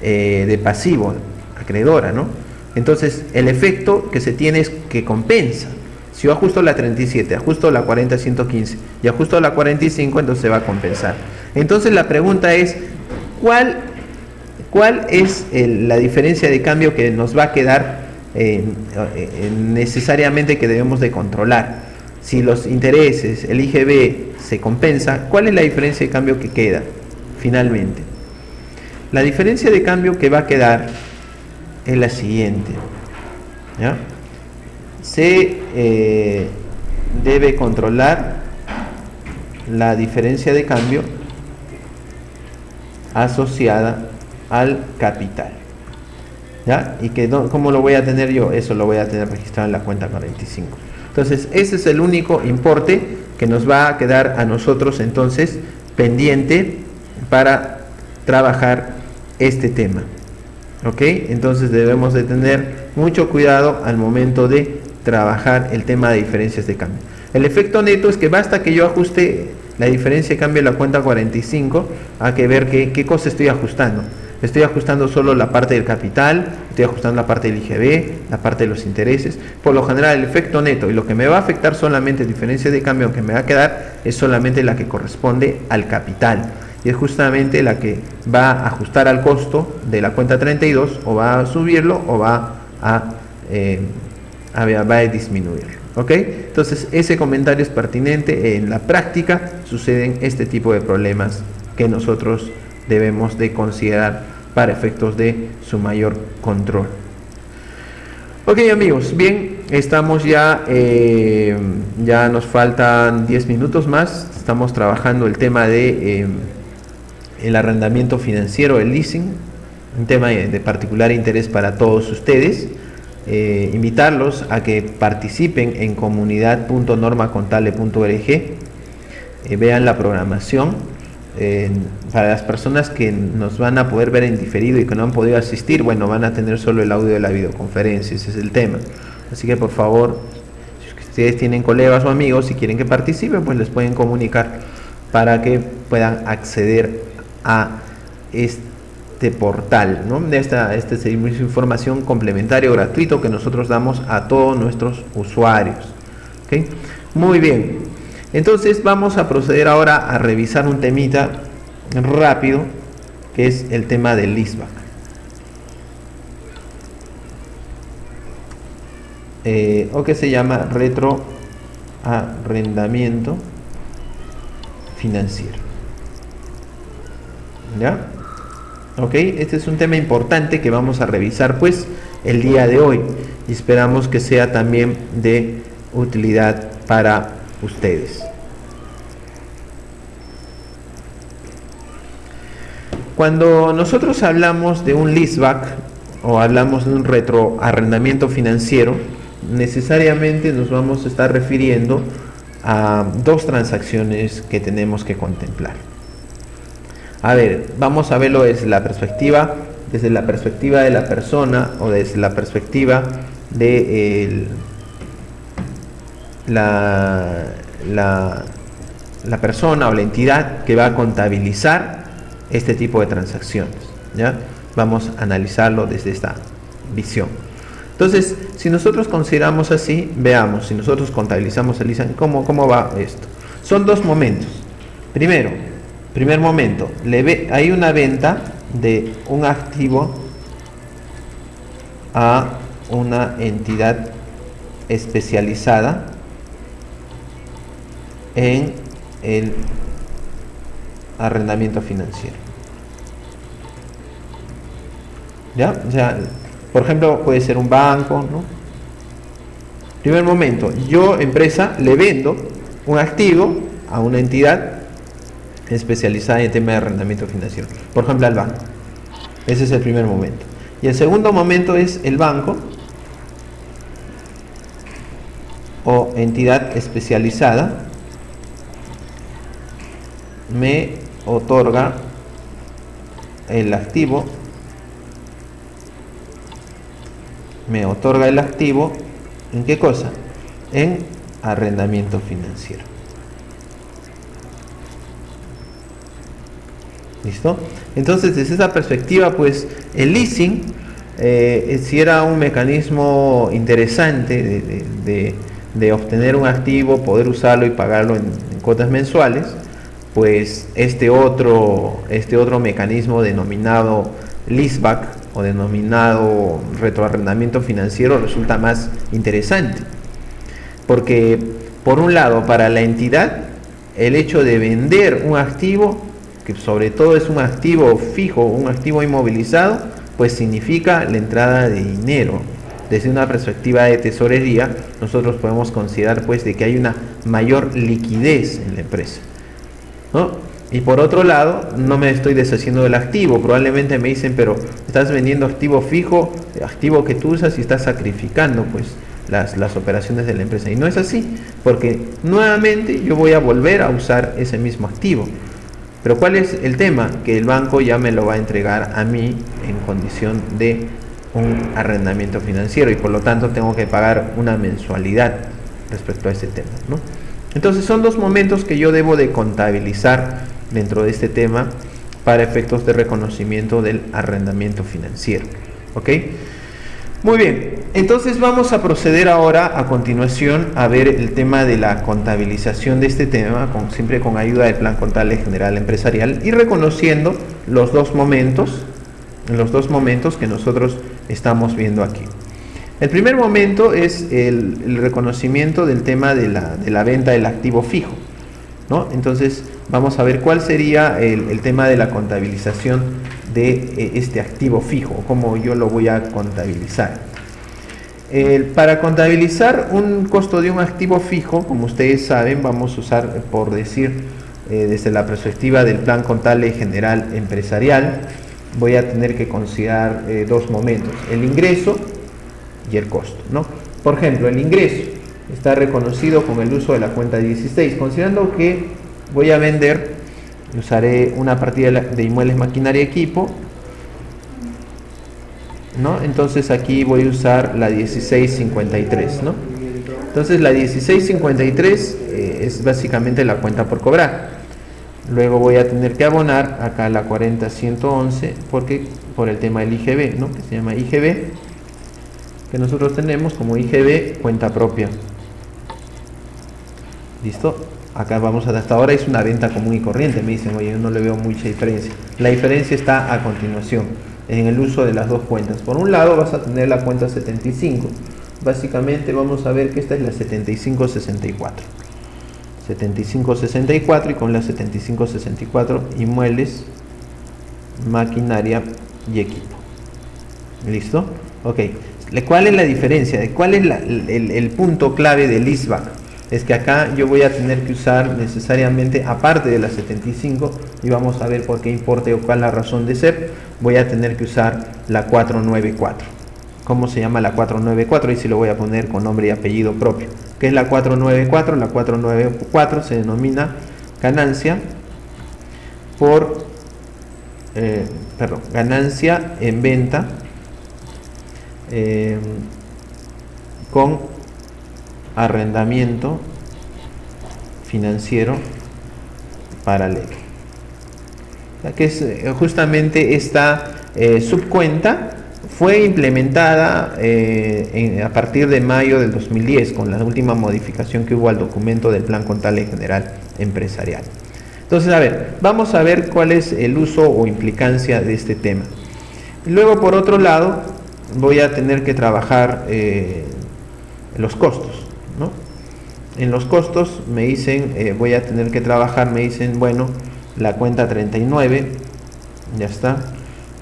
A: de pasivo, acreedora, ¿no? Entonces, el efecto que se tiene es que compensa. Si yo ajusto la 37, ajusto la 40-115 y ajusto la 45, entonces se va a compensar. Entonces la pregunta es, ¿cuál es la diferencia de cambio que nos va a quedar necesariamente que debemos de controlar? Si los intereses, el IGB se compensa, ¿cuál es la diferencia de cambio que queda finalmente? La diferencia de cambio que va a quedar es la siguiente, ¿ya? Se debe controlar la diferencia de cambio asociada al capital, ¿ya? Y que ¿cómo lo voy a tener yo? Eso lo voy a tener registrado en la cuenta 45. Entonces, ese es el único importe que nos va a quedar a nosotros entonces pendiente para trabajar este tema. ¿Ok? Entonces debemos de tener mucho cuidado al momento de trabajar el tema de diferencias de cambio. El efecto neto es que basta que yo ajuste la diferencia de cambio de la cuenta 45, hay que ver qué cosa estoy ajustando. Estoy ajustando solo la parte del capital, estoy ajustando la parte del IGB, la parte de los intereses. Por lo general, el efecto neto y lo que me va a afectar solamente, diferencia de cambio que me va a quedar, es solamente la que corresponde al capital. Y es justamente la que va a ajustar al costo de la cuenta 32, o va a subirlo o va a disminuirlo. ¿Ok? Entonces, ese comentario es pertinente. En la práctica suceden este tipo de problemas que nosotros debemos de considerar para efectos de su mayor control. Ok, amigos, bien, estamos ya nos faltan 10 minutos más. Estamos trabajando el tema de el arrendamiento financiero, el leasing, un tema de particular interés para todos ustedes. Invitarlos a que participen en comunidad.normacontable.org, vean la programación. Para las personas que nos van a poder ver en diferido y que no han podido asistir, bueno, van a tener solo el audio de la videoconferencia, ese es el tema. Así que por favor, si ustedes tienen colegas o amigos y quieren que participen, pues les pueden comunicar para que puedan acceder a este portal, ¿no? Este servicio de información complementario gratuito que nosotros damos a todos nuestros usuarios. ¿Okay? Muy bien. Entonces vamos a proceder ahora a revisar un temita rápido, que es el tema del leaseback. O que se llama retroarrendamiento financiero. ¿Ya? Ok, este es un tema importante que vamos a revisar pues el día de hoy, y esperamos que sea también de utilidad para ustedes. Cuando nosotros hablamos de un leaseback o hablamos de un retroarrendamiento financiero, necesariamente nos vamos a estar refiriendo a dos transacciones que tenemos que contemplar. A ver, vamos a verlo desde la perspectiva de la persona, o desde la perspectiva de la persona o la entidad que va a contabilizar este tipo de transacciones. ¿Ya? Vamos a analizarlo desde esta visión. Entonces, si nosotros consideramos así, veamos, si nosotros contabilizamos el leasing, ¿cómo va esto? Son dos momentos. Primer momento, hay una venta de un activo a una entidad especializada en el arrendamiento financiero. ¿Ya? O sea, por ejemplo, puede ser un banco, ¿no? Primer momento, yo, empresa, le vendo un activo a una entidad especializada en el tema de arrendamiento financiero, por ejemplo al banco. Ese es el primer momento. Y el segundo momento es el banco o entidad especializada me otorga el activo, ¿en qué cosa? En arrendamiento financiero. ¿Listo? Entonces, desde esa perspectiva, pues el leasing, si era un mecanismo interesante de obtener un activo, poder usarlo y pagarlo en cuotas mensuales, pues este otro mecanismo denominado leaseback o denominado retroarrendamiento financiero resulta más interesante, porque por un lado, para la entidad, el hecho de vender un activo, que sobre todo es un activo fijo, un activo inmovilizado, pues significa la entrada de dinero. Desde una perspectiva de tesorería, nosotros podemos considerar pues de que hay una mayor liquidez en la empresa, ¿no? Y por otro lado, no me estoy deshaciendo del activo. Probablemente me dicen, pero estás vendiendo activo fijo, activo que tú usas, y estás sacrificando pues las operaciones de la empresa. Y no es así, porque nuevamente yo voy a volver a usar ese mismo activo. Pero ¿cuál es el tema? Que el banco ya me lo va a entregar a mí en condición de un arrendamiento financiero, y por lo tanto tengo que pagar una mensualidad respecto a ese tema, ¿no? Entonces son dos momentos que yo debo de contabilizar dentro de este tema para efectos de reconocimiento del arrendamiento financiero. ¿Ok? Muy bien, entonces vamos a proceder ahora a continuación a ver el tema de la contabilización de este tema, siempre con ayuda del Plan Contable General Empresarial y reconociendo los dos momentos que nosotros estamos viendo aquí. El primer momento es el reconocimiento del tema de la venta del activo fijo, ¿no? Entonces vamos a ver cuál sería el tema de la contabilización de este activo fijo, cómo yo lo voy a contabilizar. Para contabilizar un costo de un activo fijo, como ustedes saben, vamos a usar, por decir, desde la perspectiva del Plan Contable General Empresarial, voy a tener que considerar dos momentos, el ingreso y el costo, ¿no? Por ejemplo, el ingreso está reconocido con el uso de la cuenta 16, considerando que voy a vender, usaré una partida de inmuebles, maquinaria y equipo, ¿no? Entonces aquí voy a usar la 1653, ¿no? Entonces la 1653 es básicamente la cuenta por cobrar. Luego voy a tener que abonar acá la 40111 porque por el tema del IGB, ¿no? Que se llama IGB, que nosotros tenemos como IGB cuenta propia. ¿Listo? Acá vamos hasta ahora es una venta común y corriente, me dicen, oye, yo no le veo mucha diferencia. La diferencia está a continuación, en el uso de las dos cuentas. Por un lado vas a tener la cuenta 75, básicamente vamos a ver que esta es la 7564. 7564 y con la 7564 inmuebles, maquinaria y equipo. ¿Listo? Ok. ¿Cuál es la diferencia? ¿Cuál es el punto clave del ISBAC? Es que acá yo voy a tener que usar necesariamente, aparte de la 75, y vamos a ver por qué importe o cuál es la razón de ser, voy a tener que usar la 494. ¿Cómo se llama la 494? Y si lo voy a poner con nombre y apellido propio. ¿Qué es la 494? La 494 se denomina ganancia por, ganancia en venta con arrendamiento financiero paralelo, que es justamente esta subcuenta fue implementada a partir de mayo del 2010 con la última modificación que hubo al documento del Plan Contable General Empresarial. Entonces, a ver, vamos a ver cuál es el uso o implicancia de este tema. Y luego, por otro lado, voy a tener que trabajar los costos, ¿no? En los costos me dicen, voy a tener que trabajar, me dicen, bueno, la cuenta 39, ya está,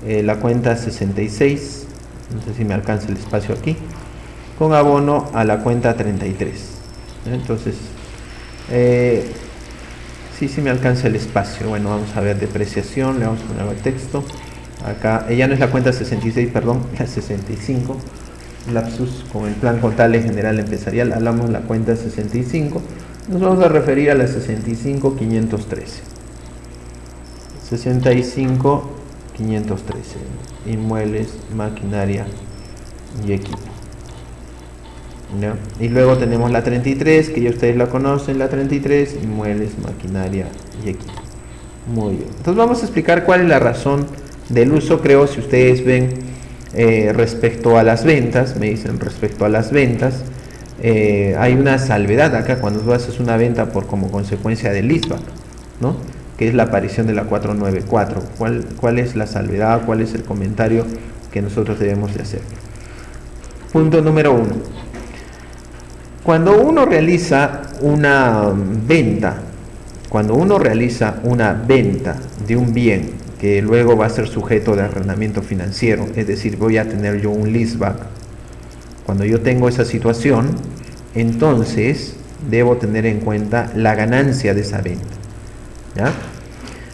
A: la cuenta 66, no sé si me alcanza el espacio aquí, con abono a la cuenta 33. Entonces, sí me alcanza el espacio. Bueno, vamos a ver depreciación, le vamos a poner el texto. Acá, ya no es la cuenta 66, perdón, la 65. Lapsus con el Plan Contable General Empresarial, hablamos de la cuenta 65, nos vamos a referir a la 65.513. 65.513, inmuebles, maquinaria y equipo. ¿No? Y luego tenemos la 33, que ya ustedes la conocen, la 33, inmuebles, maquinaria y equipo. Muy bien. Entonces vamos a explicar cuál es la razón del uso, creo, si ustedes ven. Respecto a las ventas, me dicen respecto a las ventas, hay una salvedad acá cuando tú haces una venta como consecuencia del ISBAC, ¿no? Que es la aparición de la 494. ¿Cuál es la salvedad? ¿Cuál es el comentario que nosotros debemos de hacer? Punto número 1. Cuando uno realiza una venta, de un bien que luego va a ser sujeto de arrendamiento financiero, es decir, voy a tener yo un leaseback. Cuando yo tengo esa situación, entonces debo tener en cuenta la ganancia de esa venta. ¿Ya?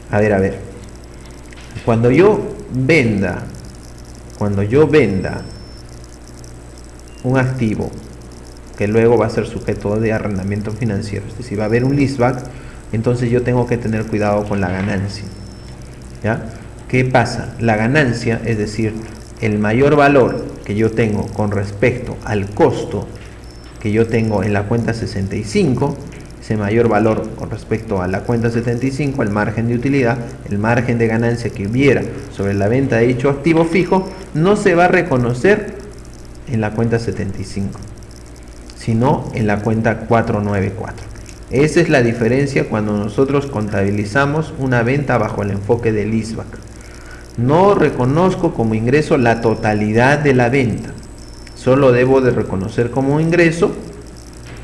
A: A ver. Cuando yo venda un activo que luego va a ser sujeto de arrendamiento financiero, es decir, va a haber un leaseback, entonces yo tengo que tener cuidado con la ganancia. ¿Ya? ¿Qué pasa? La ganancia, es decir, el mayor valor que yo tengo con respecto al costo que yo tengo en la cuenta 65, ese mayor valor con respecto a la cuenta 75, el margen de utilidad, el margen de ganancia que hubiera sobre la venta de dicho activo fijo, no se va a reconocer en la cuenta 75, sino en la cuenta 494. Esa es la diferencia cuando nosotros contabilizamos una venta bajo el enfoque del ISBAC. No reconozco como ingreso la totalidad de la venta, solo debo de reconocer como ingreso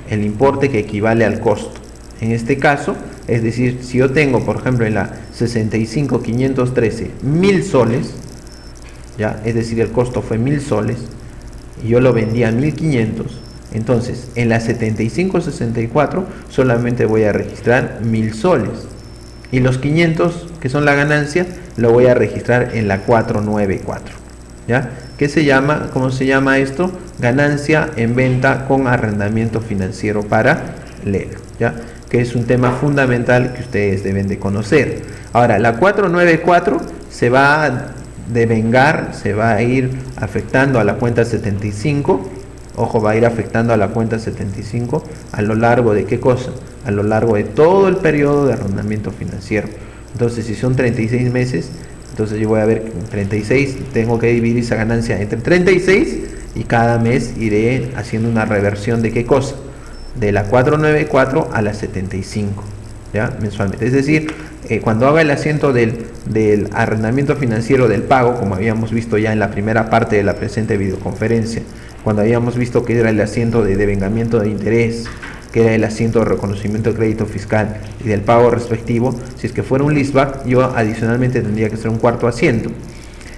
A: el importe que equivale al costo. En este caso, es decir, si yo tengo, por ejemplo, en la 65.513 1000 soles, ya, es decir, el costo fue 1000 soles y yo lo vendí a 1500, entonces en la 75.64 solamente voy a registrar 1000 soles y los 500 que son la ganancia lo voy a registrar en la 494, ¿ya? ¿Qué se llama? ¿Cómo se llama esto? Ganancia en venta con arrendamiento financiero paralelo, ¿ya? Que es un tema fundamental que ustedes deben de conocer. Ahora, la 494 se va a devengar, se va a ir afectando a la cuenta 75. Ojo, va a ir afectando a la cuenta 75 a lo largo de ¿qué cosa? A lo largo de todo el periodo de arrendamiento financiero. Entonces, si son 36 meses, entonces yo voy a ver que en 36 tengo que dividir esa ganancia entre 36 y cada mes iré haciendo una reversión de ¿qué cosa? De la 494 a la 75, ¿ya? Mensualmente. Es decir, cuando haga el asiento del arrendamiento financiero del pago, como habíamos visto ya en la primera parte de la presente videoconferencia, cuando habíamos visto que era el asiento de devengamiento de interés, que era el asiento de reconocimiento de crédito fiscal y del pago respectivo, si es que fuera un leaseback, yo adicionalmente tendría que hacer un cuarto asiento.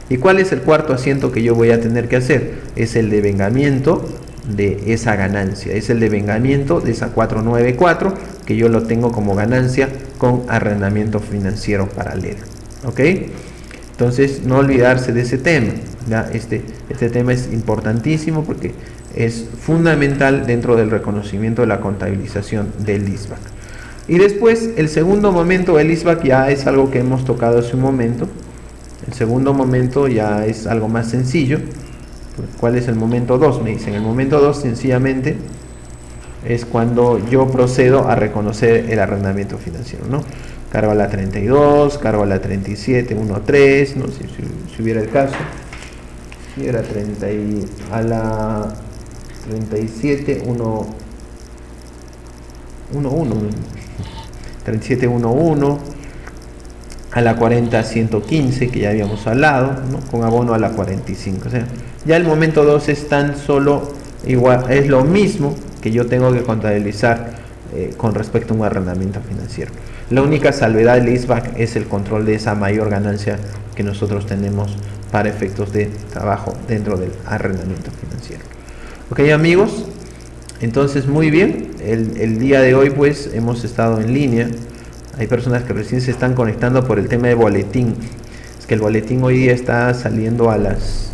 A: ¿Y cuál es el cuarto asiento que yo voy a tener que hacer? Es el devengamiento de esa ganancia, es el devengamiento de esa 494 que yo lo tengo como ganancia con arrendamiento financiero paralelo, ¿ok? Entonces no olvidarse de ese tema, ¿ya? Este tema es importantísimo porque es fundamental dentro del reconocimiento de la contabilización del ISBAC. Y después el segundo momento del ISBAC ya es algo que hemos tocado hace un momento. El segundo momento ya es algo más sencillo. ¿Cuál es el momento 2? Me dicen, el momento 2 sencillamente es cuando yo procedo a reconocer el arrendamiento financiero, ¿no? Cargo a la 32, cargo a la 37.13, ¿no? Si hubiera el caso, si era 30 y a la 37.11, 37.11, a la 40.115 que ya habíamos hablado, ¿no? Con abono a la 45. O sea, ya el momento 2 es tan solo igual, es lo mismo que yo tengo que contabilizar con respecto a un arrendamiento financiero. La única salvedad del ISBAC es el control de esa mayor ganancia que nosotros tenemos para efectos de trabajo dentro del arrendamiento financiero. Ok, amigos, entonces muy bien, el día de hoy pues hemos estado en línea. Hay personas que recién se están conectando por el tema de boletín. Es que el boletín hoy día está saliendo a las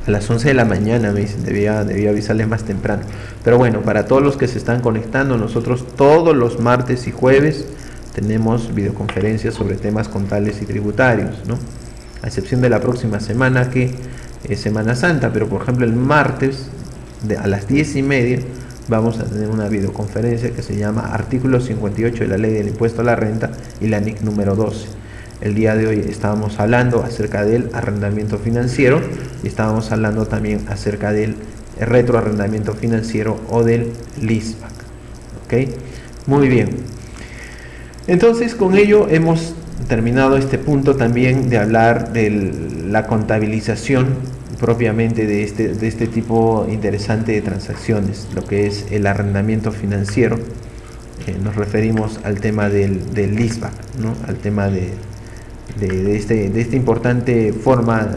A: 11 de la mañana, me dicen, debía avisarles más temprano. Pero bueno, para todos los que se están conectando, nosotros todos los martes y jueves tenemos videoconferencias sobre temas contables y tributarios, ¿no? A excepción de la próxima semana, que es Semana Santa, pero por ejemplo el martes a las 10:30 vamos a tener una videoconferencia que se llama Artículo 58 de la Ley del Impuesto a la Renta y la NIC número 12. El día de hoy estábamos hablando acerca del arrendamiento financiero y estábamos hablando también acerca del retroarrendamiento financiero o del leaseback. ¿Ok? Muy bien. Entonces con ello hemos terminado este punto también de hablar de la contabilización propiamente de este tipo interesante de transacciones, lo que es el arrendamiento financiero. Nos referimos al tema del leaseback, ¿no? Al tema de esta importante forma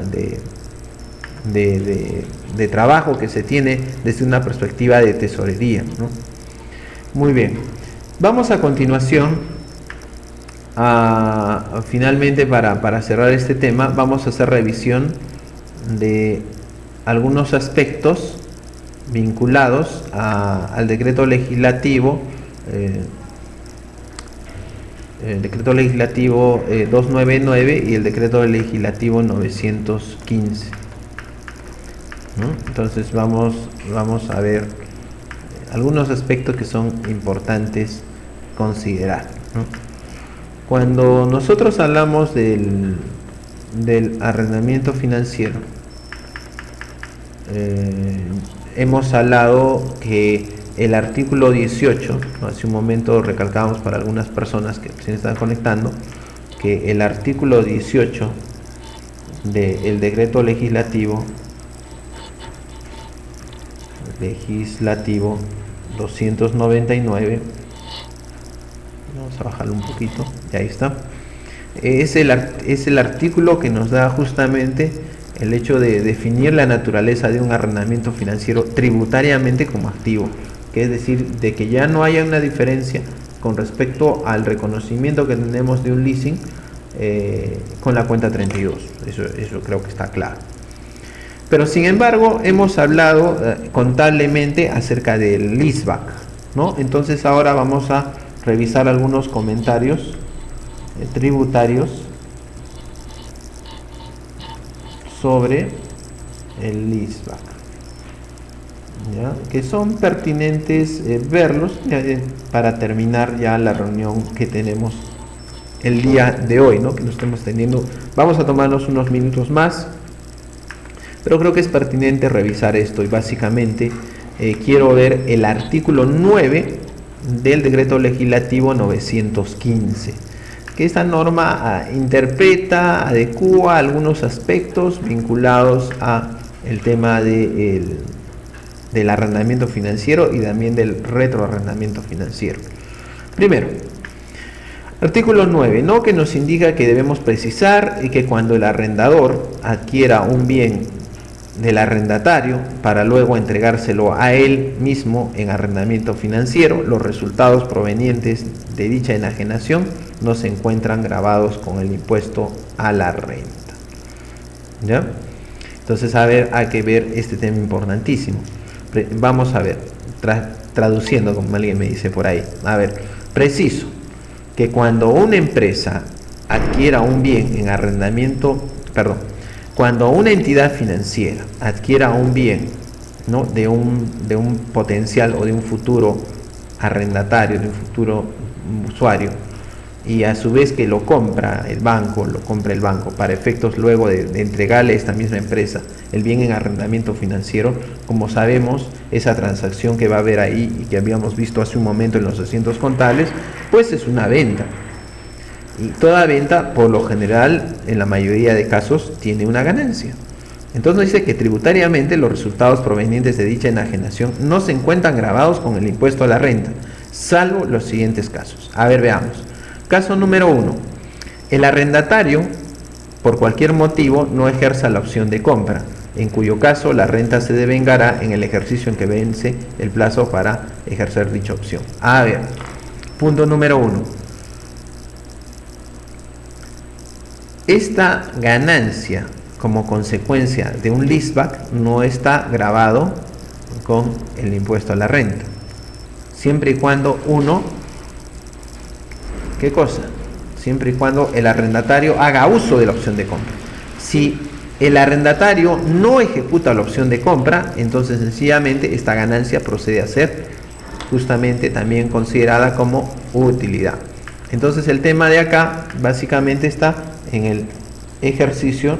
A: de trabajo que se tiene desde una perspectiva de tesorería, ¿no? Muy bien, vamos a continuación finalmente para cerrar este tema, vamos a hacer revisión de algunos aspectos vinculados al decreto legislativo el decreto legislativo 299 y el decreto legislativo 915, ¿no? Entonces vamos a ver algunos aspectos que son importantes considerar, ¿no? Cuando nosotros hablamos del arrendamiento financiero, hemos hablado que el artículo 18, ¿no? Hace un momento recalcamos para algunas personas que se están conectando, que el artículo 18 del decreto legislativo 299, vamos a bajarlo un poquito, y ahí está, es el artículo que nos da justamente el hecho de definir la naturaleza de un arrendamiento financiero tributariamente como activo, que es decir, de que ya no haya una diferencia con respecto al reconocimiento que tenemos de un leasing con la cuenta 32. Eso creo que está claro. Pero sin embargo hemos hablado contablemente acerca del leaseback, ¿no? Entonces ahora vamos a revisar algunos comentarios tributarios sobre el leaseback, ¿ya? Que son pertinentes verlos para terminar ya la reunión que tenemos el día de hoy, ¿no? Que nos estemos teniendo. Vamos a tomarnos unos minutos más, pero creo que es pertinente revisar esto, y básicamente quiero ver el artículo 9 del decreto legislativo 915, que esta norma interpreta, adecúa algunos aspectos vinculados a el tema del arrendamiento financiero y también del retroarrendamiento financiero. Primero, artículo 9, ¿no? Que nos indica que debemos precisar y que cuando el arrendador adquiera un bien del arrendatario para luego entregárselo a él mismo en arrendamiento financiero, los resultados provenientes de dicha enajenación no se encuentran grabados con el impuesto a la renta, ¿ya? Entonces, a ver, hay que ver este tema importantísimo. Vamos a ver, traduciendo como alguien me dice por ahí, a ver, preciso que cuando una empresa adquiera un bien en arrendamiento, cuando una entidad financiera adquiera un bien, ¿no? de un potencial o de un futuro arrendatario, de un futuro usuario, y a su vez que lo compra el banco para efectos luego de entregarle a esta misma empresa el bien en arrendamiento financiero, como sabemos, esa transacción que va a haber ahí y que habíamos visto hace un momento en los asientos contables, pues es una venta. Y toda venta, por lo general, en la mayoría de casos, tiene una ganancia. Entonces dice que tributariamente los resultados provenientes de dicha enajenación no se encuentran grabados con el impuesto a la renta, salvo los siguientes casos. A ver, veamos. Caso número 1. El arrendatario, por cualquier motivo, no ejerza la opción de compra, en cuyo caso la renta se devengará en el ejercicio en que vence el plazo para ejercer dicha opción. A ver, punto número 1. Esta ganancia como consecuencia de un leaseback no está grabado con el impuesto a la renta, siempre y cuando ¿qué cosa? Siempre y cuando el arrendatario haga uso de la opción de compra. Si el arrendatario no ejecuta la opción de compra, entonces sencillamente esta ganancia procede a ser justamente también considerada como utilidad. Entonces el tema de acá básicamente está en el ejercicio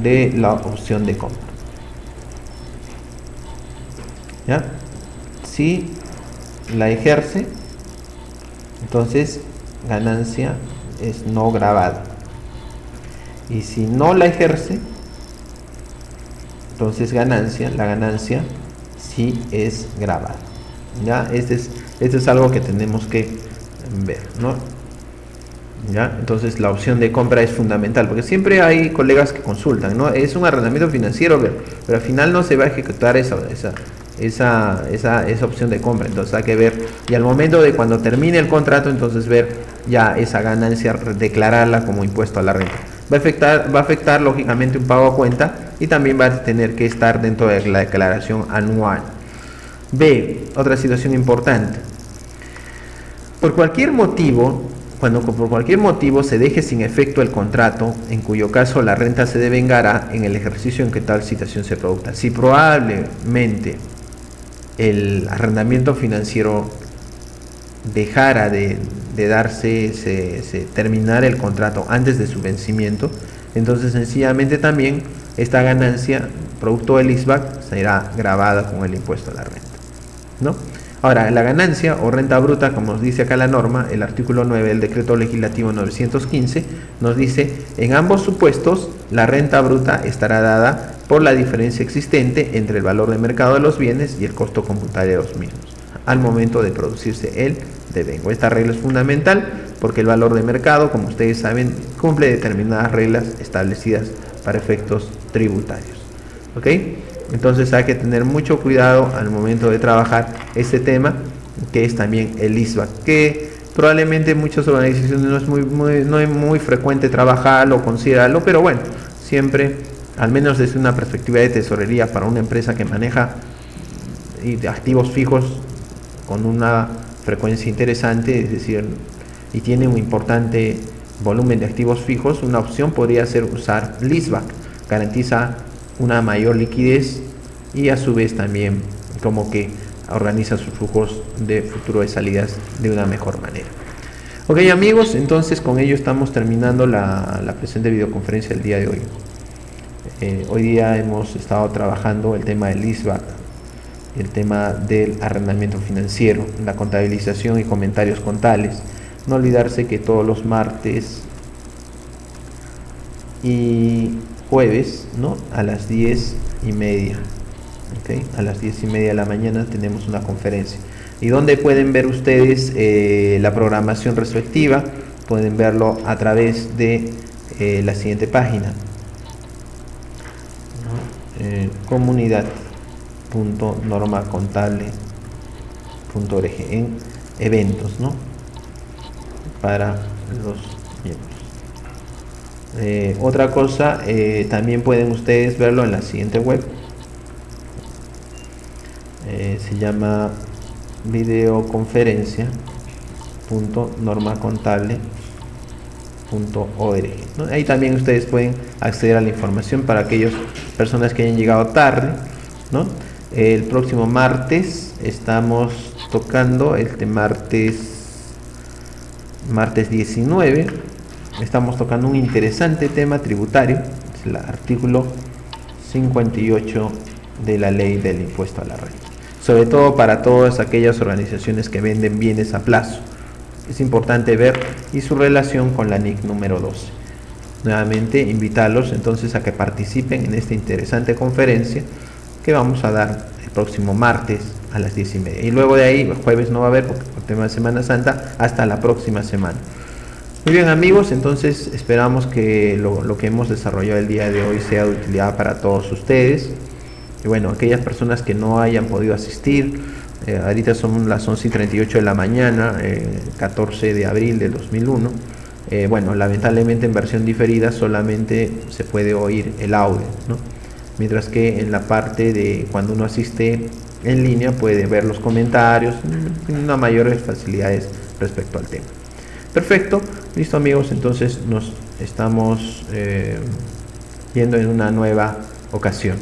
A: de la opción de compra, ¿ya? Si la ejerce, entonces ganancia es no grabada, y si no la ejerce, entonces la ganancia sí es grabada, ¿ya? Este es algo que tenemos que ver, ¿no? ¿Ya? Entonces la opción de compra es fundamental, porque siempre hay colegas que consultan, ¿no? Es un arrendamiento financiero, pero al final no se va a ejecutar esa opción de compra. Entonces hay que ver, y al momento de cuando termine el contrato, entonces ver ya esa ganancia, declararla como impuesto a la renta. Va a afectar lógicamente un pago a cuenta, y también va a tener que estar dentro de la declaración anual. B, otra situación importante. Cuando por cualquier motivo se deje sin efecto el contrato, en cuyo caso la renta se devengará en el ejercicio en que tal situación se produzca. Si probablemente el arrendamiento financiero dejara de darse, se terminara el contrato antes de su vencimiento, entonces sencillamente también esta ganancia, producto del ISBAC, será grabada con el impuesto a la renta, ¿no? Ahora, la ganancia o renta bruta, como nos dice acá la norma, el artículo 9 del decreto legislativo 915, nos dice, en ambos supuestos, la renta bruta estará dada por la diferencia existente entre el valor de mercado de los bienes y el costo computable de los mismos, al momento de producirse el devengo. Esta regla es fundamental porque el valor de mercado, como ustedes saben, cumple determinadas reglas establecidas para efectos tributarios. ¿Ok? Entonces hay que tener mucho cuidado al momento de trabajar este tema, que es también el ISBAC, que probablemente en muchas organizaciones no es muy frecuente trabajarlo o considerarlo, pero bueno, siempre, al menos desde una perspectiva de tesorería para una empresa que maneja activos fijos con una frecuencia interesante, es decir, y tiene un importante volumen de activos fijos, una opción podría ser usar el ISBAC, garantiza una mayor liquidez y a su vez también como que organiza sus flujos de futuro de salidas de una mejor manera. Ok amigos, entonces con ello estamos terminando la presente videoconferencia del día de hoy. Hoy día hemos estado trabajando el tema del ISBAC, el tema del arrendamiento financiero, la contabilización y comentarios contables. No olvidarse que todos los martes y jueves, ¿no?, a las 10:30, ¿okay? A las 10:30 de la mañana tenemos una conferencia. ¿Y donde pueden ver ustedes la programación respectiva? Pueden verlo a través de la siguiente página, ¿no? Comunidad.normacontable.org en eventos, ¿no?, para los miembros. Otra cosa, también pueden ustedes verlo en la siguiente web, se llama videoconferencia.normacontable.org, ¿no? Ahí también ustedes pueden acceder a la información para aquellas personas que hayan llegado tarde, ¿no? El próximo martes estamos tocando martes 19, estamos tocando un interesante tema tributario, es el artículo 58 de la ley del impuesto a la renta, sobre todo para todas aquellas organizaciones que venden bienes a plazo. Es importante ver y su relación con la NIC número 12. Nuevamente invitarlos entonces a que participen en esta interesante conferencia que vamos a dar el próximo martes a las 10:30, y luego de ahí, el jueves no va a haber porque por tema de Semana Santa, hasta la próxima semana. Muy bien amigos, entonces esperamos que lo que hemos desarrollado el día de hoy sea de utilidad para todos ustedes. Y bueno, aquellas personas que no hayan podido asistir, ahorita son las 11:38 de la mañana, 14 de abril del 2001. Bueno, lamentablemente en versión diferida solamente se puede oír el audio, ¿no? Mientras que en la parte de cuando uno asiste en línea puede ver los comentarios, una mayores facilidades respecto al tema. Perfecto, listo amigos, entonces nos estamos viendo en una nueva ocasión.